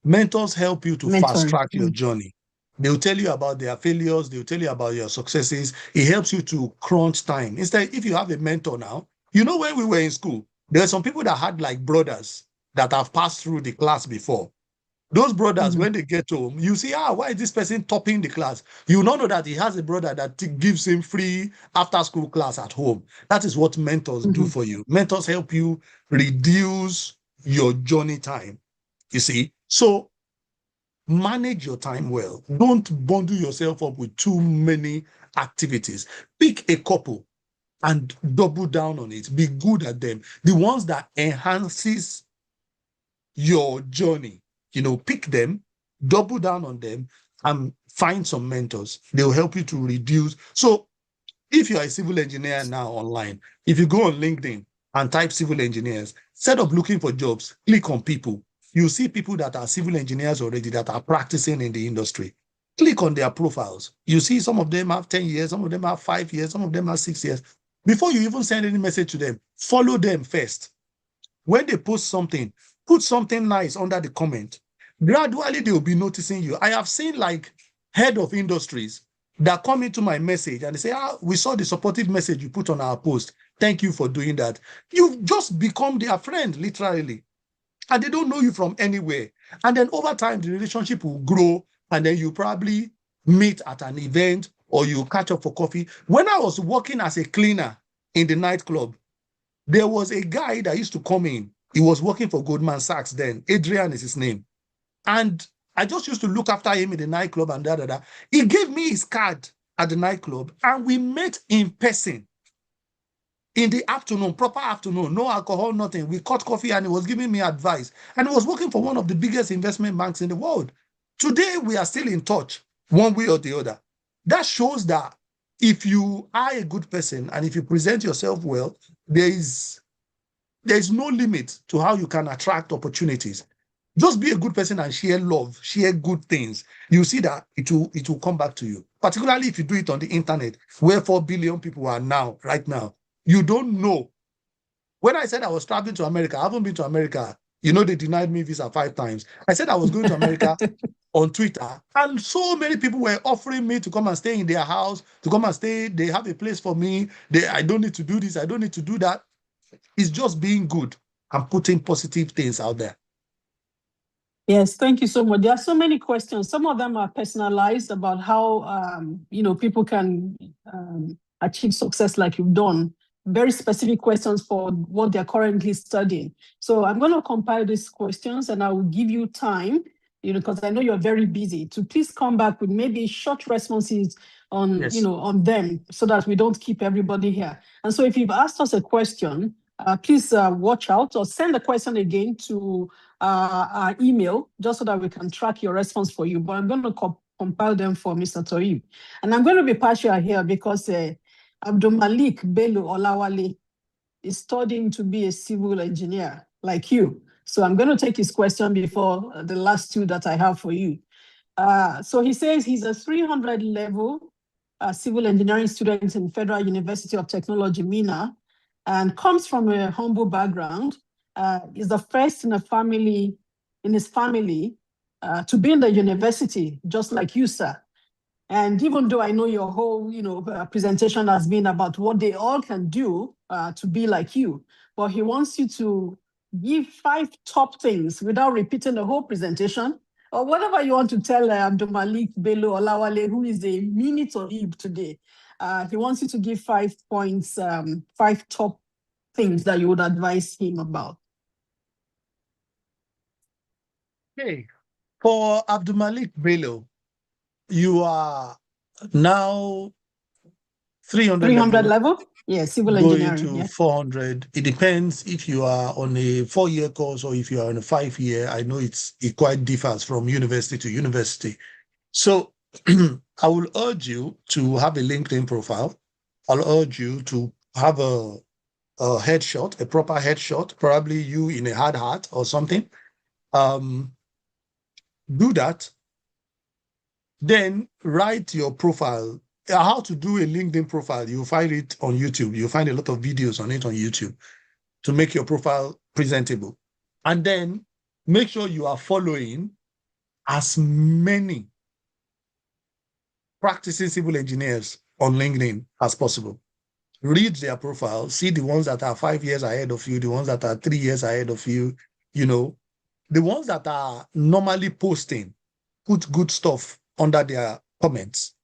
Mentors help you to fast-track your journey. They'll tell you about their failures. They'll tell you about your successes. It helps you to crunch time. Instead, if you have a mentor now, when we were in school, there are some people that had like brothers that have passed through the class before. Those brothers, Mhm. when they get home, you see, why is this person topping the class? You not know that he has a brother that gives him free after-school class at home. That is what mentors do Mhm. for you. Mentors help you reduce your journey time. You see, so manage your time well. Don't bundle yourself up with too many activities. Pick a couple and double down on it. Be good at them. The ones that enhances your journey, pick them, double down on them, and find some mentors. They'll help you to reduce. So if you're a civil engineer now online, if you go on LinkedIn and type civil engineers, instead of looking for jobs, click on people. You see people that are civil engineers already that are practicing in the industry. Click on their profiles. You see some of them have 10 years, some of them have 5 years, some of them have 6 years. Before you even send any message to them, follow them first. When they post something, put something nice under the comment. Gradually, they will be noticing you. I have seen like head of industries that come into my message and they say, we saw the supportive message you put on our post. Thank you for doing that. You've just become their friend, literally. And they don't know you from anywhere. And then over time, the relationship will grow. And then you probably meet at an event or you catch up for coffee. When I was working as a cleaner in the nightclub, there was a guy that used to come in. He was working for Goldman Sachs then. Adrian is his name. And I just used to look after him in the nightclub and da. He gave me his card at the nightclub and we met in person in the afternoon, proper afternoon, no alcohol, nothing. We caught coffee and he was giving me advice. And he was working for one of the biggest investment banks in the world. Today, we are still in touch one way or the other. That shows that if you are a good person and if you present yourself well, there is no limit to how you can attract opportunities. Just be a good person and share love, share good things. You see that it will come back to you. Particularly if you do it on the internet, where 4 billion people are now, right now. You don't know. When I said I was traveling to America, I haven't been to America. They denied me visa 5 times. I said I was going to America on Twitter, and so many people were offering me to come and stay in their house, to come and stay. They have a place for me. I don't need to do this. I don't need to do that. It's just being good and putting positive things out there. Yes, thank you so much. There are so many questions. Some of them are personalized about how people can achieve success like you've done. Very specific questions for what they're currently studying. So I'm going to compile these questions and I will give you time, because I know you're very busy, to please come back with maybe short responses on, Yes. on them so that we don't keep everybody here. And so if you've asked us a question, please watch out or send the question again to our email, just so that we can track your response for you. But I'm going to compile them for Mr. Toib. And I'm going to be partial here because Abdul Malik Bello Olawale is studying to be a civil engineer like you. So I'm going to take his question before the last two that I have for you. So he says he's a 300 level civil engineering student in Federal University of Technology, Mina, and comes from a humble background. Is the first in his family to be in the university, just like you, sir. And even though I know your whole, presentation has been about what they all can do to be like you, but he wants you to give 5 top things without repeating the whole presentation, or whatever you want to tell Abdul Malik Bello Olawale, who is a mini Toib today. He wants you to give 5 points, 5 top things that you would advise him about. Okay. For Abdul Malik Bello, you are now 300 level? Yeah, civil going engineering. to Yeah. 400. It depends if you are on a 4-year course or if you are on a 5-year. I know it quite differs from university to university. So I will urge you to have a LinkedIn profile. I'll urge you to have a headshot, a proper headshot, probably you in a hard hat or something. Do that. Then write your profile. How to do a LinkedIn profile, you'll find it on YouTube. You'll find a lot of videos on it on YouTube to make your profile presentable. And then make sure you are following as many practicing civil engineers on LinkedIn as possible. Read their profile, see the ones that are 5 years ahead of you, the ones that are 3 years ahead of you, the ones that are normally posting, put good stuff under their comments.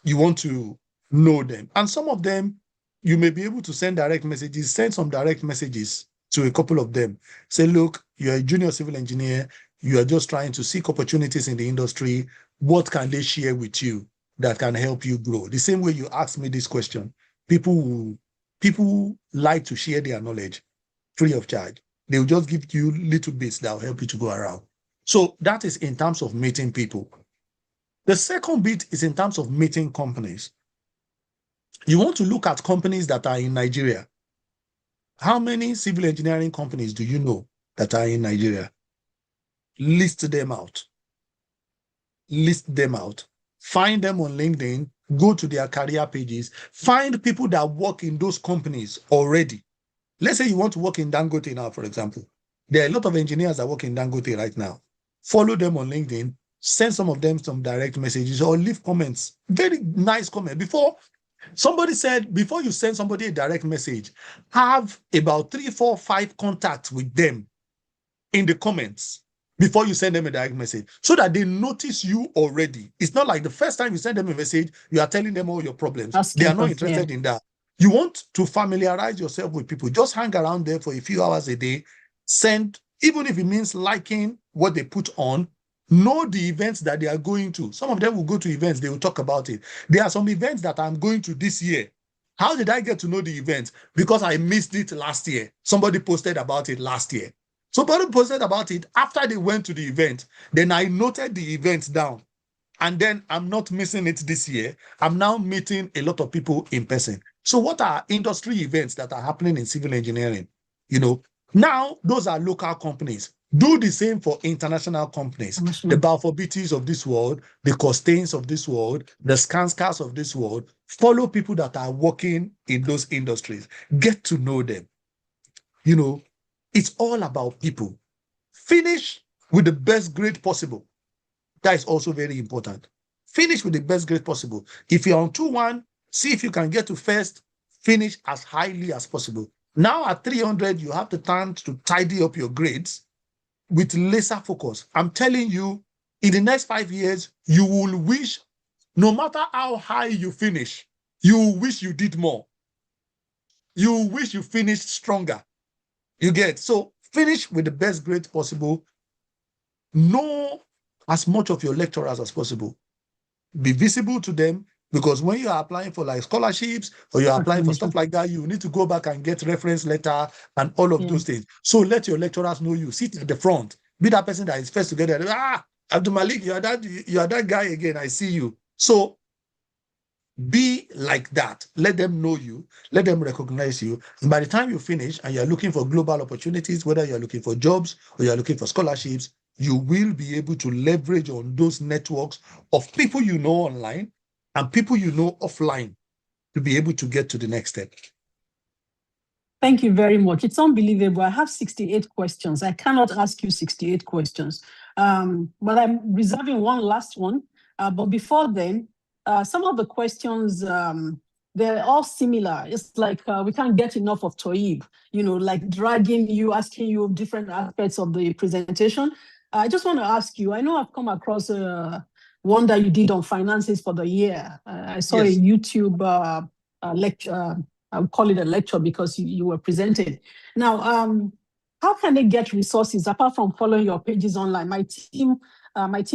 You want to know them. And some of them, you may be able to send direct messages, send some direct messages to a couple of them. Say, look, you're a junior civil engineer. You are just trying to seek opportunities in the industry. What can they share with you that can help you grow? The same way you asked me this question, people like to share their knowledge free of charge. They will just give you little bits that will help you to go around. So that is in terms of meeting people. The second bit is in terms of meeting companies. You want to look at companies that are in Nigeria. How many civil engineering companies do you know that are in Nigeria? List them out. List them out. Find them on LinkedIn, go to their career pages, find people that work in those companies already. Let's say you want to work in Dangote now, for example. There are a lot of engineers that work in Dangote right now. Follow them on LinkedIn, send some of them some direct messages or leave comments. Very nice comment. Before you send somebody a direct message, have about 3, 4, 5 contacts with them in the comments before you send them a direct message so that they notice you already. It's not like the first time you send them a message, you are telling them all your problems. They are not interested in that. You want to familiarize yourself with people. Just hang around there for a few hours a day. Send, even if it means liking what they put on, know the events that they are going to. Some of them will go to events, they will talk about it. There are some events that I'm going to this year. How did I get to know the event? Because I missed it last year. Somebody posted about it last year. Somebody posted about it after they went to the event. Then I noted the event down. And then I'm not missing it this year. I'm now meeting a lot of people in person. So what are industry events that are happening in civil engineering? Now those are local companies. Do the same for international companies. The Balfour Beatties of this world, the Costains of this world, the Skanskas of this world. Follow people that are working in those industries. Get to know them. It's all about people. Finish with the best grade possible. That is also very important. Finish with the best grade possible. If you're on 2-1, see if you can get to first. Finish as highly as possible. Now at 300, you have the time to tidy up your grades with laser focus. I'm telling you, in the next 5 years, you will wish, no matter how high you finish, you will wish you did more. You will wish you finished stronger. You get? So finish with the best grade possible. Know as much of your lecturers as possible. Be visible to them, because when you are applying for like scholarships or you're applying for stuff like that, you need to go back and get reference letter and all of those things. So let your lecturers know you. Sit at the front. Be that person that is first to get there. Abdul Malik, you are that guy again. I see you. So be like that. Let them know you. Let them recognize you. And by the time you finish and you're looking for global opportunities, whether you're looking for jobs or you're looking for scholarships, you will be able to leverage on those networks of people you know online and people you know offline to be able to get to the next step. Thank you very much. It's unbelievable. I have 68 questions. I cannot ask you 68 questions, but I'm reserving one last one. But before then, some of the questions, they're all similar. It's like we can't get enough of Toyib, like dragging you, asking you different aspects of the presentation. I just want to ask you, I know I've come across one that you did on finances for the year. I saw a YouTube lecture. I would call it a lecture because you were presenting. Now, how can they get resources apart from following your pages online? My team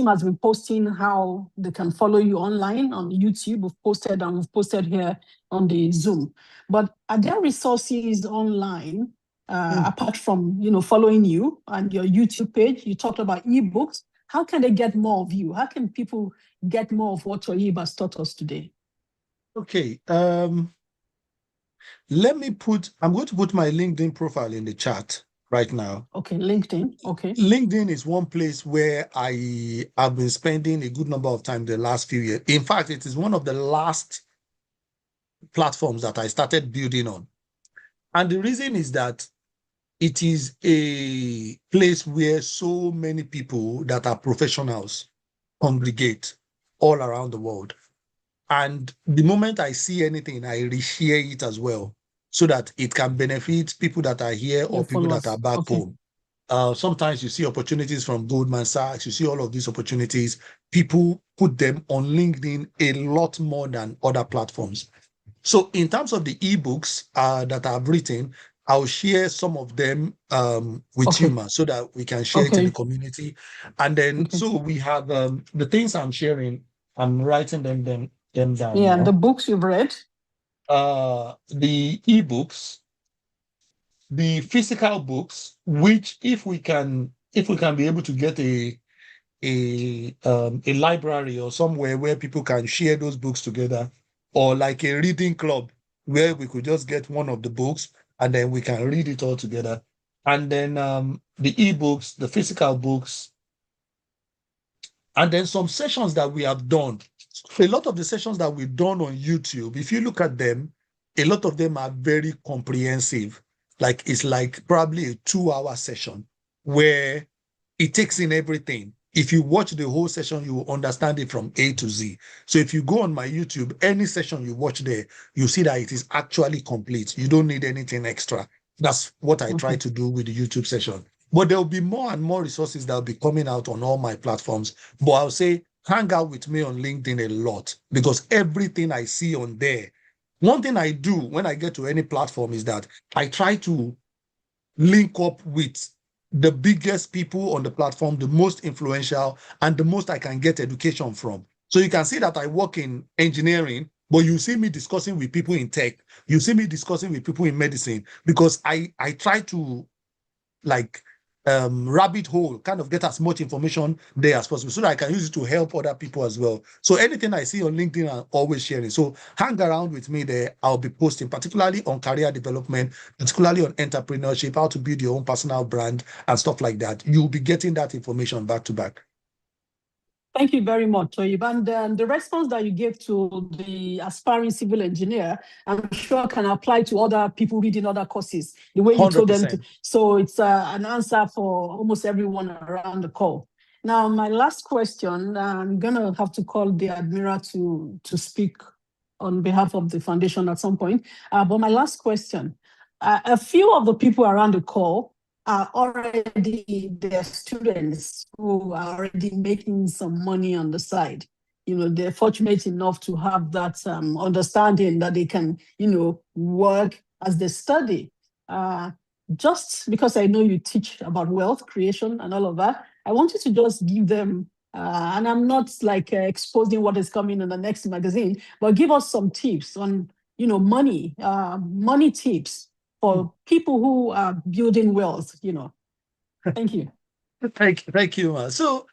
has been posting how they can follow you online on YouTube. We've posted here on the Zoom. But are there resources online apart from following you and your YouTube page? You talked about ebooks. How can they get more of you? How can people get more of what Toyib has taught us today? Okay. I'm going to put my LinkedIn profile in the chat right now. Okay, LinkedIn. Okay. LinkedIn is one place where I have been spending a good number of time the last few years. In fact, it is one of the last platforms that I started building on. And the reason is that it is a place where so many people that are professionals congregate all around the world. And the moment I see anything, I reshare it as well, so that it can benefit people that are here or people that are back home. Sometimes you see opportunities from Goldman Sachs, you see all of these opportunities. People put them on LinkedIn a lot more than other platforms. So in terms of the ebooks that I've written, I'll share some of them with you, Ma, so that we can share it in the community. And then, so we have the things I'm sharing, I'm writing them down. Yeah, the books you've read. The ebooks, the physical books, which if we can be able to get a library or somewhere where people can share those books together, or like a reading club where we could just get one of the books and then we can read it all together. And then the ebooks, the physical books, and then some sessions that we have done. A lot of the sessions that we've done on YouTube, if you look at them, a lot of them are very comprehensive. Like it's like probably a 2-hour session where it takes in everything. If you watch the whole session, you will understand it from A to Z. So if you go on my YouTube, any session you watch there, you see that it is actually complete. You don't need anything extra. That's what I try to do with the YouTube session. But there will be more and more resources that will be coming out on all my platforms. But I'll say, hang out with me on LinkedIn a lot, because everything I see on there, one thing I do when I get to any platform is that I try to link up with the biggest people on the platform, the most influential, and the most I can get education from. So you can see that I work in engineering, but you see me discussing with people in tech. You see me discussing with people in medicine, because I try to like rabbit hole, kind of get as much information there as possible so that I can use it to help other people as well. So anything I see on LinkedIn, I'm always sharing. So hang around with me there. I'll be posting, particularly on career development, particularly on entrepreneurship, how to build your own personal brand and stuff like that. You'll be getting that information back to back. Thank you very much, Toyib. And the response that you gave to the aspiring civil engineer, I'm sure can apply to other people reading other courses, the way you told them to. 100%. So it's an answer for almost everyone around the call. Now, my last question, I'm going to have to call the Admiral to speak on behalf of the foundation at some point. But my last question, a few of the people around the call are already their students who are already making some money on the side. You know, they're fortunate enough to have that understanding that they can, you know, work as they study. Just because I know you teach about wealth creation and all of that, I want you to just give them, and I'm not like exposing what is coming in the next magazine, but give us some tips on, you know, money tips for people who are building wealth, you know. Thank you. Thank you. So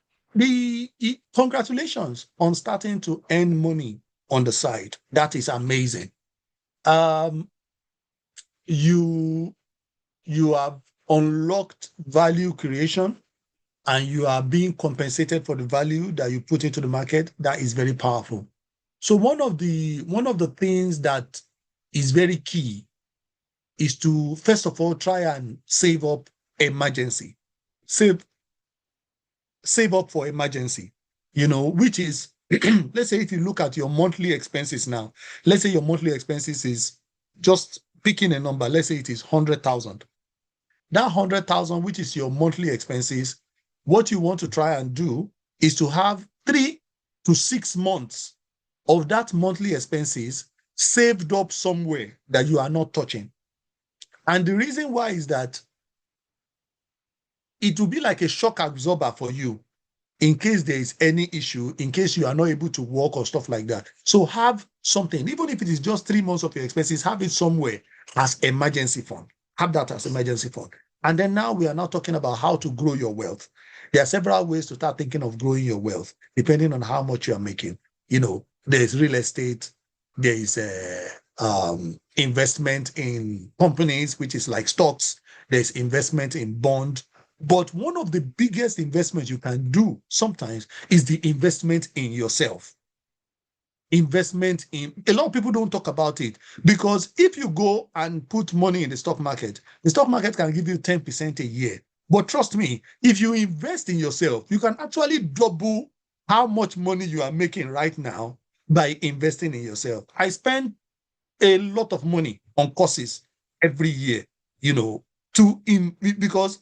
congratulations on starting to earn money on the side. That is amazing. You have unlocked value creation and you are being compensated for the value that you put into the market. That is very powerful. So one of the things that is very key is to, first of all, try and save up emergency. Save up for emergency, you know, which is, let's say if you look at your monthly expenses now, let's say your monthly expenses is, just picking a number, let's say it is 100,000. That 100,000, which is your monthly expenses, what you want to try and do is to have 3 to 6 months of that monthly expenses saved up somewhere that you are not touching. And the reason why is that it will be like a shock absorber for you in case there is any issue, in case you are not able to work or stuff like that. So have something, even if it is just 3 months of your expenses, have it somewhere as emergency fund. Have that as emergency fund. And then now we are now talking about how to grow your wealth. There are several ways to start thinking of growing your wealth, depending on how much you are making. You know, there's real estate, there is investment in companies, which is like stocks, there's investment in bond. But one of the biggest investments you can do sometimes is the investment in yourself. Investment in, a lot of people don't talk about it, because if you go and put money in the stock market can give you 10% a year. But trust me, if you invest in yourself, you can actually double how much money you are making right now by investing in yourself. I spend a lot of money on courses every year, you know, because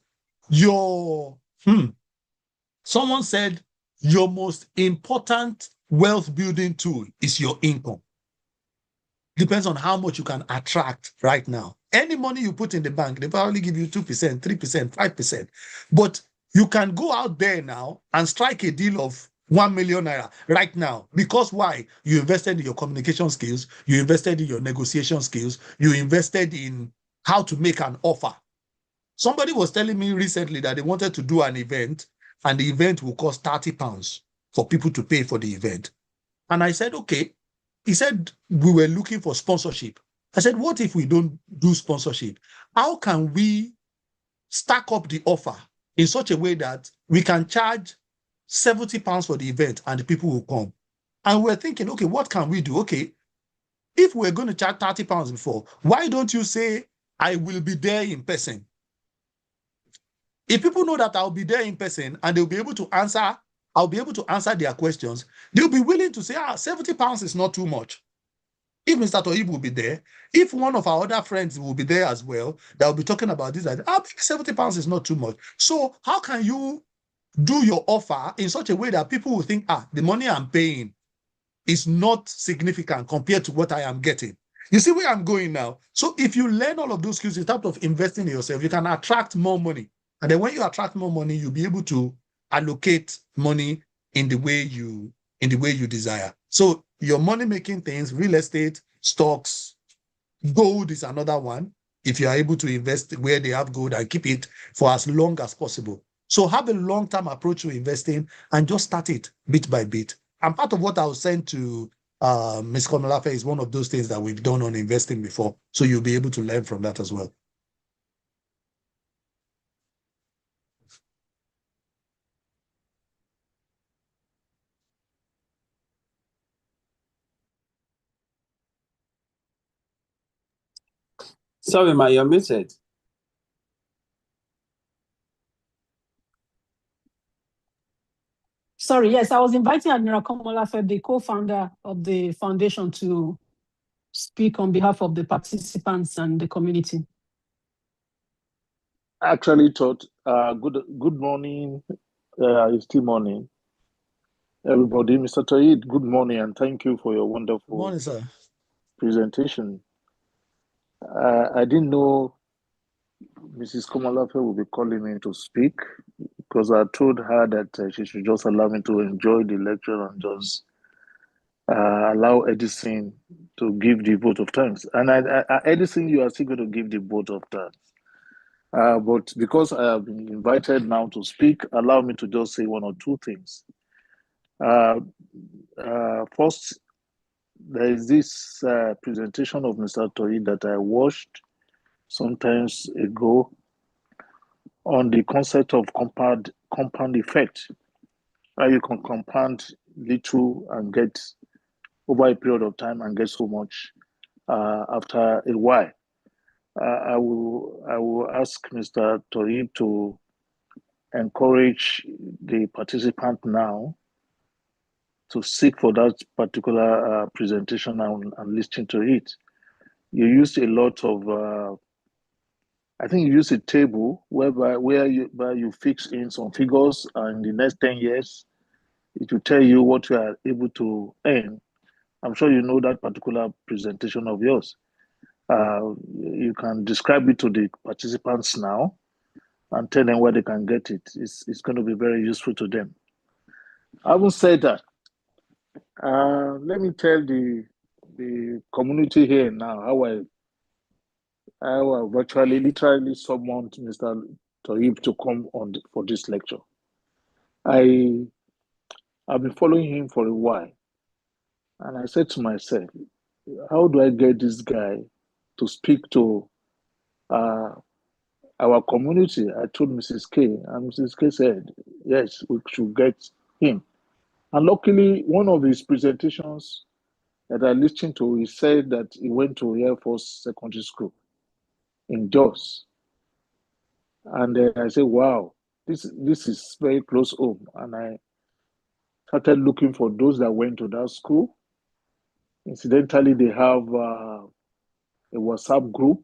someone said your most important wealth building tool is your income. Depends on how much you can attract right now. Any money you put in the bank, they probably give you 2%, 3%, 5%. But you can go out there now and strike a deal of 1 million naira right now. Because why? You invested in your communication skills, you invested in your negotiation skills, you invested in how to make an offer. Somebody was telling me recently that they wanted to do an event and the event will cost 30 pounds for people to pay for the event. And I said, okay. He said, we were looking for sponsorship. I said, what if we don't do sponsorship? How can we stack up the offer in such a way that we can charge 70 pounds for the event and the people will come? And we're thinking, okay, what can we do? Okay, if we're going to charge 30 pounds before, why don't you say, I will be there in person? If people know that I'll be there in person and they'll be able to answer, I'll be able to answer their questions, they'll be willing to say, 70 pounds is not too much. If Mr. Toyib will be there, if one of our other friends will be there as well, that will be talking about this, maybe 70 pounds is not too much. So how can you do your offer in such a way that people will think, the money I'm paying is not significant compared to what I am getting? You see where I'm going now? So if you learn all of those skills in terms of investing in yourself, you can attract more money. And then when you attract more money, you'll be able to allocate money in the way you desire. So your money-making things, real estate, stocks, gold is another one. If you are able to invest where they have gold and keep it for as long as possible. So have a long-term approach to investing and just start it bit by bit. And part of what I'll send to Ms. Komolafe is one of those things that we've done on investing before. So you'll be able to learn from that as well. Sorry, ma, you're muted. Sorry, yes, I was inviting Admiral Komolafe, the co-founder of the foundation, to speak on behalf of the participants and the community. Actually thought, good morning, it's still morning. Everybody, Mr. Toyib, good morning, and thank you for your wonderful morning, sir. Presentation. I didn't know Mrs. Komolafe will be calling me to speak because I told her that she should just allow me to enjoy the lecture and just allow Edison to give the vote of thanks. And Edison, you are still going to give the vote of thanks. But because I have been invited now to speak, allow me to just say one or two things. First, there is this presentation of Mr. Toyib that I watched sometimes ago on the concept of compound effect. How you can compound little and get over a period of time and get so much after a while. I will ask Mr. Toyib to encourage the participant now to seek for that particular presentation and listen to it. You used a lot of, I think you used a table where you fix in some figures, and in the next 10 years, it will tell you what you are able to earn. I'm sure you know that particular presentation of yours. You can describe it to the participants now and tell them where they can get it. It's going to be very useful to them. Having said that, let me tell the community here now how I virtually, literally summoned Mr. Toyib to come on for this lecture. I've been following him for a while, and I said to myself, how do I get this guy to speak to our community? I told Mrs. K, and Mrs. K said, yes, we should get him. And luckily, one of his presentations that I listened to, he said that he went to Air Force Secondary School in Jos. And I said, wow, this is very close home. And I started looking for those that went to that school. Incidentally, they have a WhatsApp group.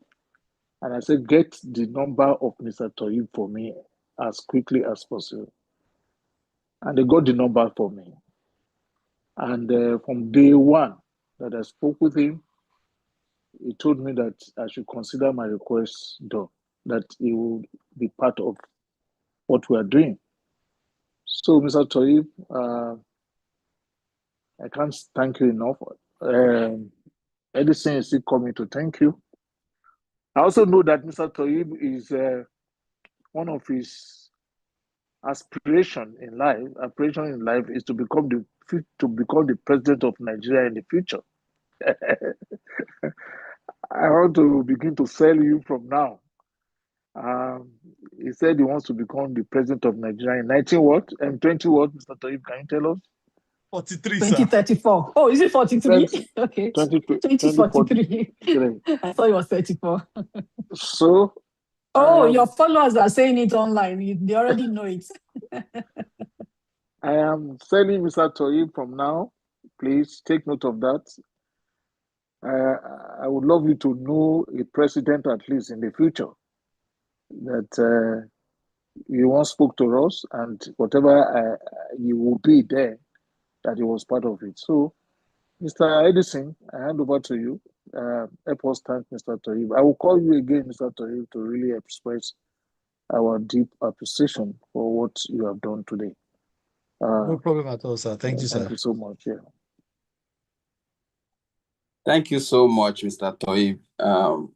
And I said, get the number of Mr. Toyib for me as quickly as possible. And they got the number for me. And from day one that I spoke with him, he told me that I should consider my request done, that he will be part of what we are doing. So, Mr. Toyib, I can't thank you enough. Edison is still coming to thank you. I also know that Mr. Toyib is one of his aspiration in life is to become the president of Nigeria in the future. I want to begin to sell you from now. He said he wants to become the president of Nigeria in 19 what? And 20 what, Mr. Toyib, can you tell us? 43, sir. 2034. Oh, is it 43? Okay. 2043. I thought it was 34. So. Your followers are saying it online. They already know it. I am selling Mr. Toyib from now. Please take note of that. I would love you to know a president, at least in the future, that you once spoke to us, and whatever you will be there, that he was part of it. So, Mr. Edison, I hand over to you. Help us thank Mr. Toyib. I will call you again, Mr. Toyib, to really express our deep appreciation for what you have done today. No problem at all, sir. Thank you, sir. Thank you so much. Yeah. Thank you so much, Mr. Toyib.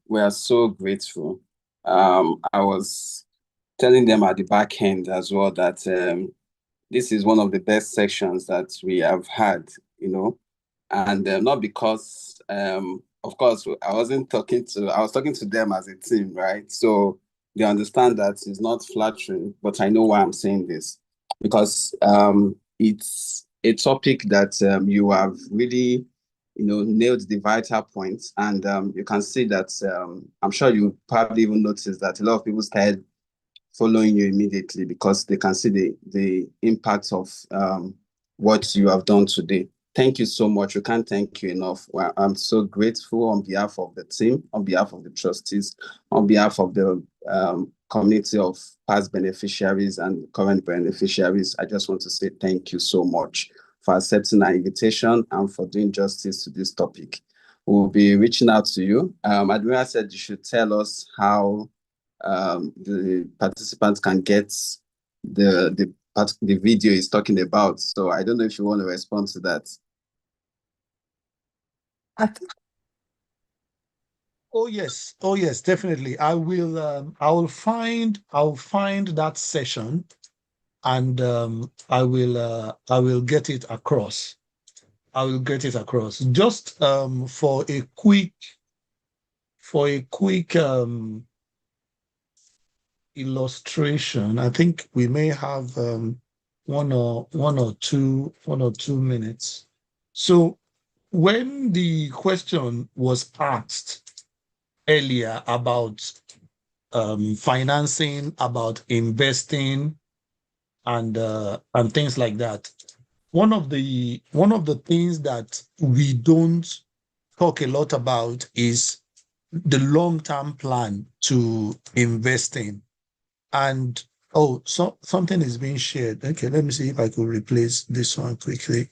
We are so grateful. I was telling them at the back end as well that this is one of the best sections that we have had, and not because, of course, I was talking to them as a team, right? So they understand that it's not flattering, but I know why I'm saying this, because it's a topic that you have really nailed the vital points, and you can see that I'm sure you probably even noticed that a lot of people started following you immediately because they can see the impact of what you have done today. Thank you so much. We can't thank you enough. Well, I'm so grateful on behalf of the team, on behalf of the trustees, on behalf of the community of past beneficiaries and current beneficiaries. I just want to say thank you so much for accepting our invitation and for doing justice to this topic. We'll be reaching out to you. Admiral said you should tell us how the participants can get the video he's talking about. So I don't know if you want to respond to that. Oh yes, definitely. I will find that session, and I will get it across. Just for a quick illustration. I think we may have one or two minutes. So when the question was asked earlier about financing, about investing, and things like that, one of the things that we don't talk a lot about is the long-term plan to invest in. And something is being shared. Okay, let me see if I could replace this one quickly.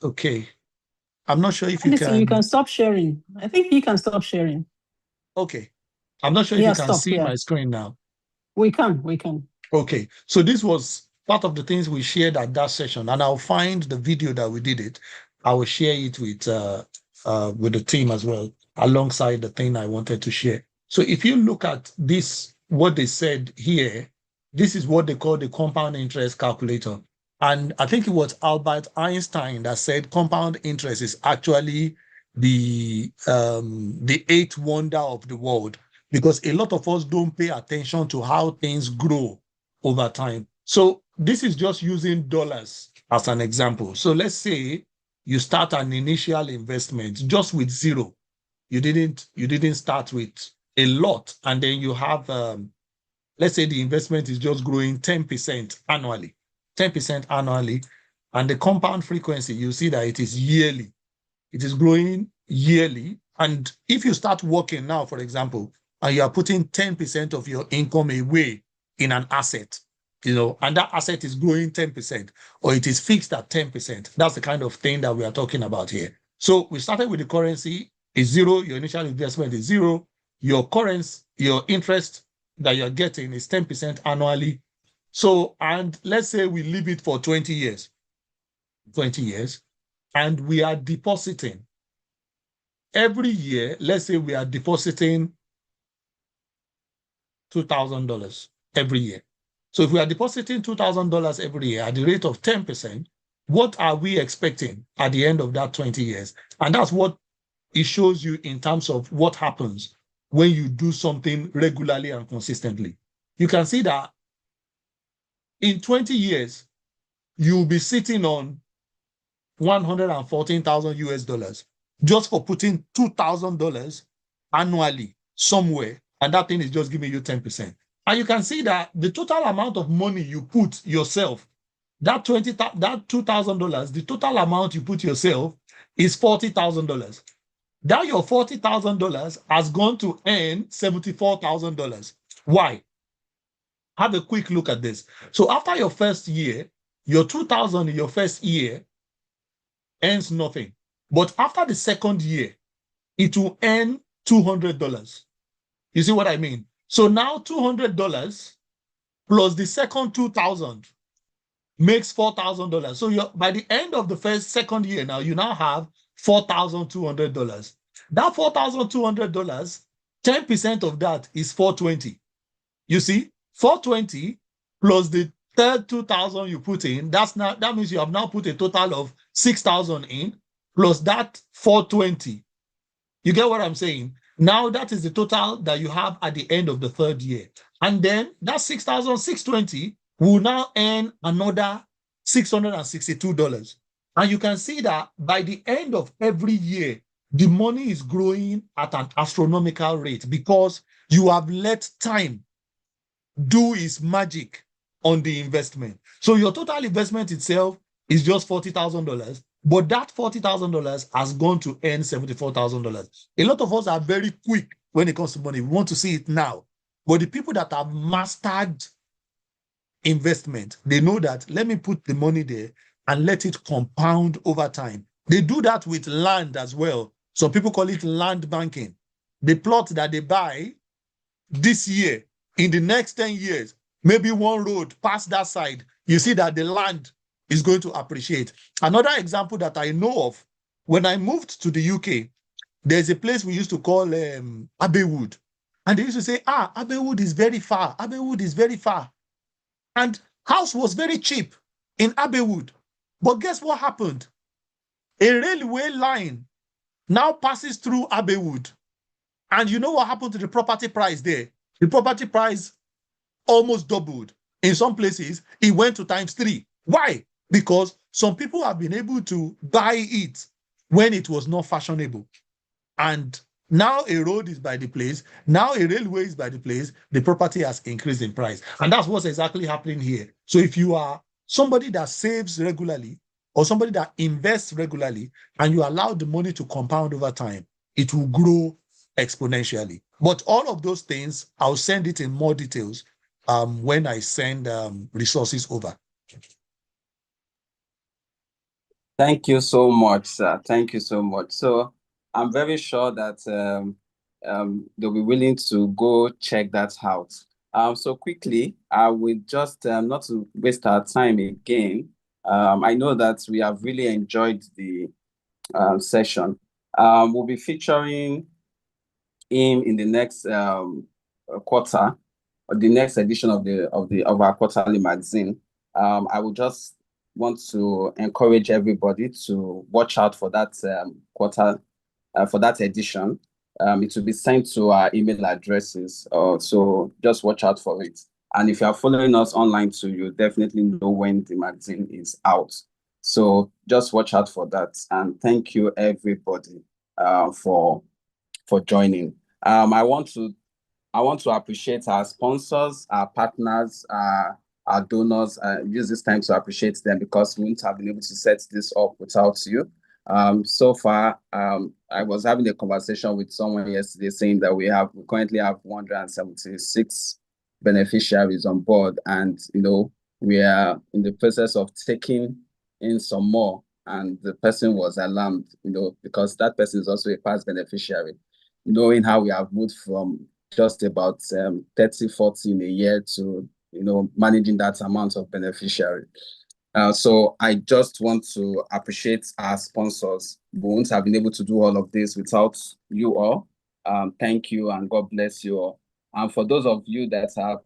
Okay. I'm not sure if you can. You can stop sharing. I think he can stop sharing. Okay. I'm not sure if you can see my screen now. We can. Okay. So this was part of the things we shared at that session, and I'll find the video that we did it. I will share it with the team as well, alongside the thing I wanted to share. So if you look at this, what they said here, this is what they call the compound interest calculator. And I think it was Albert Einstein that said compound interest is actually the eighth wonder of the world, because a lot of us don't pay attention to how things grow over time. So this is just using dollars as an example. So let's say you start an initial investment just with zero. You didn't start with a lot, and then you have let's say the investment is just growing 10% annually, and the compound frequency, you see that it is yearly. It is growing yearly. And if you start working now, for example, and you are putting 10% of your income away in an asset, and that asset is growing 10%, or it is fixed at 10%. That's the kind of thing that we are talking about here. So we started with the currency is zero, your initial investment is zero, your interest that you're getting is 10% annually. So, and let's say we leave it for 20 years, and we are depositing every year. Let's say we are depositing $2,000 every year. So if we are depositing $2,000 every year at the rate of 10%, what are we expecting at the end of that 20 years? And that's what it shows you in terms of what happens when you do something regularly and consistently. You can see that in 20 years, you'll be sitting on 114,000 US dollars just for putting $2,000 annually somewhere, and that thing is just giving you 10%. And you can see that the total amount of money you put yourself, that $2,000, the total amount you put yourself is $40,000. That your $40,000 has gone to earn $74,000. Why? Have a quick look at this. So after your first year, your $2,000 in your first year earns nothing. But after the second year, it will earn $200. You see what I mean? So now $200 plus the second 2,000 makes $4,000. So by the end of the second year now, you now have $4,200. That $4,200, 10% of that is $420. You see, $420 plus the third 2,000 you put in, that means you have now put a total of $6,000 in, plus that $420. You get what I'm saying? Now that is the total that you have at the end of the third year. And then that $6,620 will now earn another $662. And you can see that by the end of every year, the money is growing at an astronomical rate because you have let time do its magic on the investment. So your total investment itself is just $40,000, but that $40,000 has gone to earn $74,000. A lot of us are very quick when it comes to money. We want to see it now. But the people that have mastered investment, they know that let me put the money there and let it compound over time. They do that with land as well. Some people call it land banking. The plot that they buy this year, in the next 10 years, maybe one road past that side, you see that the land is going to appreciate. Another example that I know of, when I moved to the UK, there's a place we used to call Abbeywood. And they used to say, Abbeywood is very far. Abbeywood is very far. And house was very cheap in Abbeywood. But guess what happened? A railway line now passes through Abbeywood. And you know what happened to the property price there? The property price almost doubled. In some places, it went to ×3. Why? Because some people have been able to buy it when it was not fashionable. And now a road is by the place, now a railway is by the place, the property has increased in price. And that's what's exactly happening here. So if you are somebody that saves regularly or somebody that invests regularly and you allow the money to compound over time, it will grow exponentially. But all of those things, I'll send it in more details when I send resources over. Thank you so much, sir. Thank you so much. So I'm very sure that they'll be willing to go check that out. So quickly, I will just, not to waste our time again, I know that we have really enjoyed the session. We'll be featuring him in the next quarter, or the next edition of our quarterly magazine. I will just want to encourage everybody to watch out for that for that edition. It will be sent to our email addresses, so just watch out for it. And if you are following us online too, you definitely know when the magazine is out. So just watch out for that. And thank you everybody for joining. I want to appreciate our sponsors, our partners, our donors. Use this time to appreciate them because we wouldn't have been able to set this up without you. So far, I was having a conversation with someone yesterday saying that we currently have 176 beneficiaries on board, and we are in the process of taking in some more. And the person was alarmed, because that person is also a past beneficiary, knowing how we have moved from just about 30, 40 in a year to managing that amount of beneficiary. So I just want to appreciate our sponsors. We wouldn't have been able to do all of this without you all. Thank you and God bless you all. And for those of you that are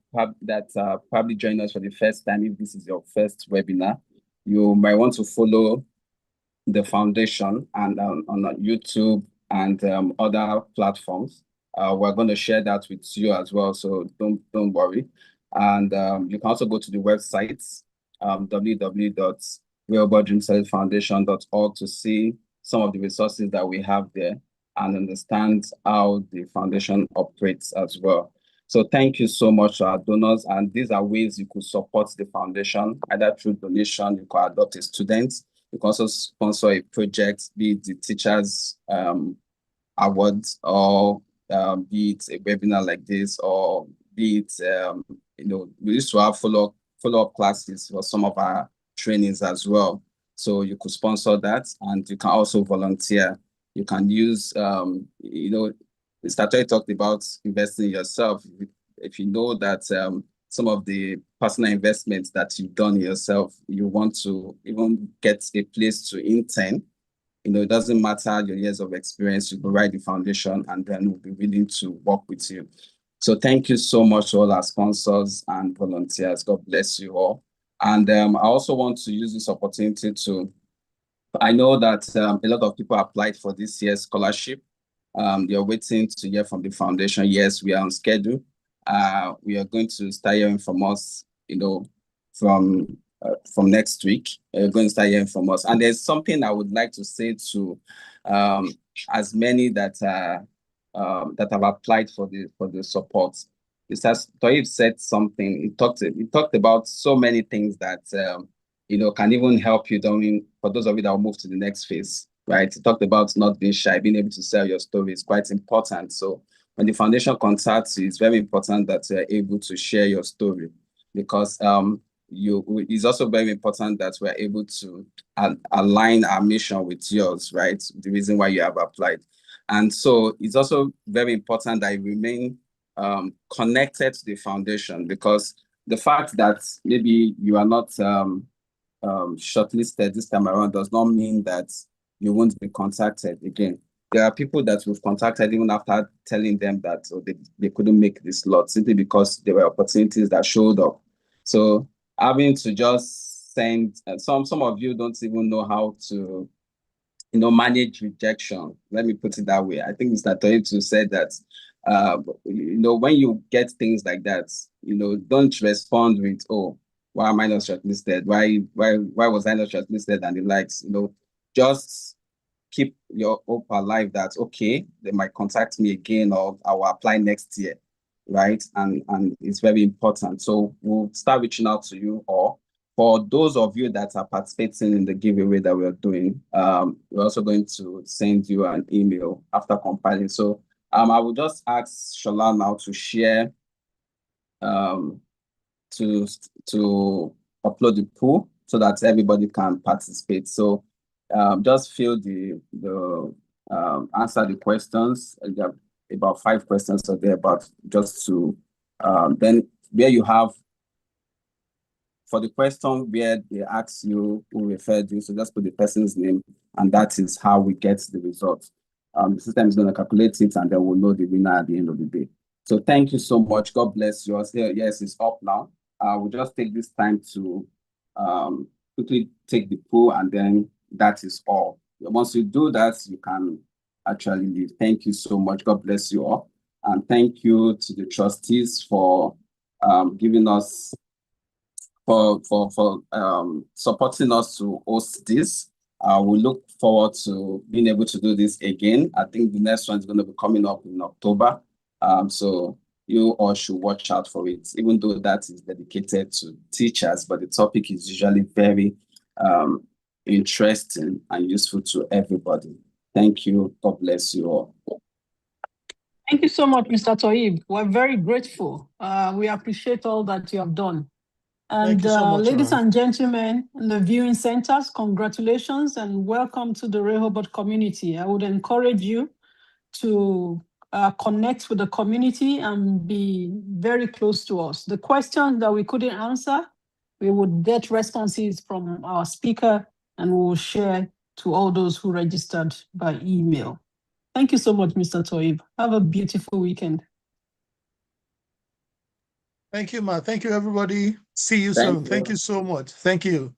probably joining us for the first time, if this is your first webinar, you might want to follow the foundation and on YouTube and other platforms. We're going to share that with you as well, so don't worry. And you can also go to the website, www.realboardroomsalesfoundation.org, to see some of the resources that we have there and understand how the foundation operates as well. So thank you so much to our donors, and these are ways you could support the foundation, either through donation. You could adopt a student. You can also sponsor a project, be it the teachers awards, or be it a webinar like this, or be it we used to have follow-up classes for some of our trainings as well. So you could sponsor that, and you can also volunteer. You can use Mr. Toy talked about investing in yourself. If you know that some of the personal investments that you've done yourself, you want to even get a place to intern, it doesn't matter your years of experience, you can write the foundation and then we'll be willing to work with you. So thank you so much to all our sponsors and volunteers. God bless you all. And I also want to use this opportunity I know that a lot of people applied for this year's scholarship. They're waiting to hear from the foundation. Yes, we are on schedule. We are going to start hearing from us, from next week. We're going to start hearing from us. And there's something I would like to say to as many that have applied for the support. Toyib said something. He talked about so many things that can even help you for those of you that will move to the next phase. Right? He talked about not being shy, being able to sell your story is quite important. So when the foundation contacts you, it's very important that you're able to share your story, because it's also very important that we're able to align our mission with yours, right? The reason why you have applied. And so it's also very important that you remain connected to the foundation, because the fact that maybe you are not shortlisted this time around does not mean that you won't be contacted again. There are people that we've contacted even after telling them that they couldn't make this lot, simply because there were opportunities that showed up. So having to just send, some of you don't even know how to manage rejection. Let me put it that way. I think Mr. Toyib said that when you get things like that, don't respond with, oh, why am I not shortlisted? Why was I not shortlisted? And the likes, just keep your hope alive that, okay, they might contact me again, or I will apply next year, right? And it's very important. So we'll start reaching out to you all. For those of you that are participating in the giveaway that we're doing, we're also going to send you an email after compiling. So I will just ask Shola now to share, to upload the pool so that everybody can participate. So just fill answer the questions. There are about 5 questions or thereabout, just to then where you have for the question where they ask you who referred you, so just put the person's name, and that is how we get the results. The system is going to calculate it, and then we'll know the winner at the end of the day. So thank you so much. God bless you. Yes, it's up now. We'll just take this time to quickly take the poll, and then that is all. Once you do that, you can actually leave. Thank you so much. God bless you all. And thank you to the trustees for giving us, for supporting us to host this. We look forward to being able to do this again. I think the next one is going to be coming up in October. So you all should watch out for it, even though that is dedicated to teachers, but the topic is usually very interesting and useful to everybody. Thank you. God bless you all. Thank you so much, Mr. Toib. We're very grateful. We appreciate all that you have done. And you so much, ladies ma'am. and gentlemen in the viewing centers, congratulations and welcome to the Rehoboth community. I would encourage you to connect with the community and be very close to us. The questions that we couldn't answer, we would get responses from our speaker and we will share to all those who registered by email. Thank you so much, Mr. Toib. Have a beautiful weekend. Thank you, Ma. Thank you, everybody. See you Thank soon. Thank you. you so much. Thank you.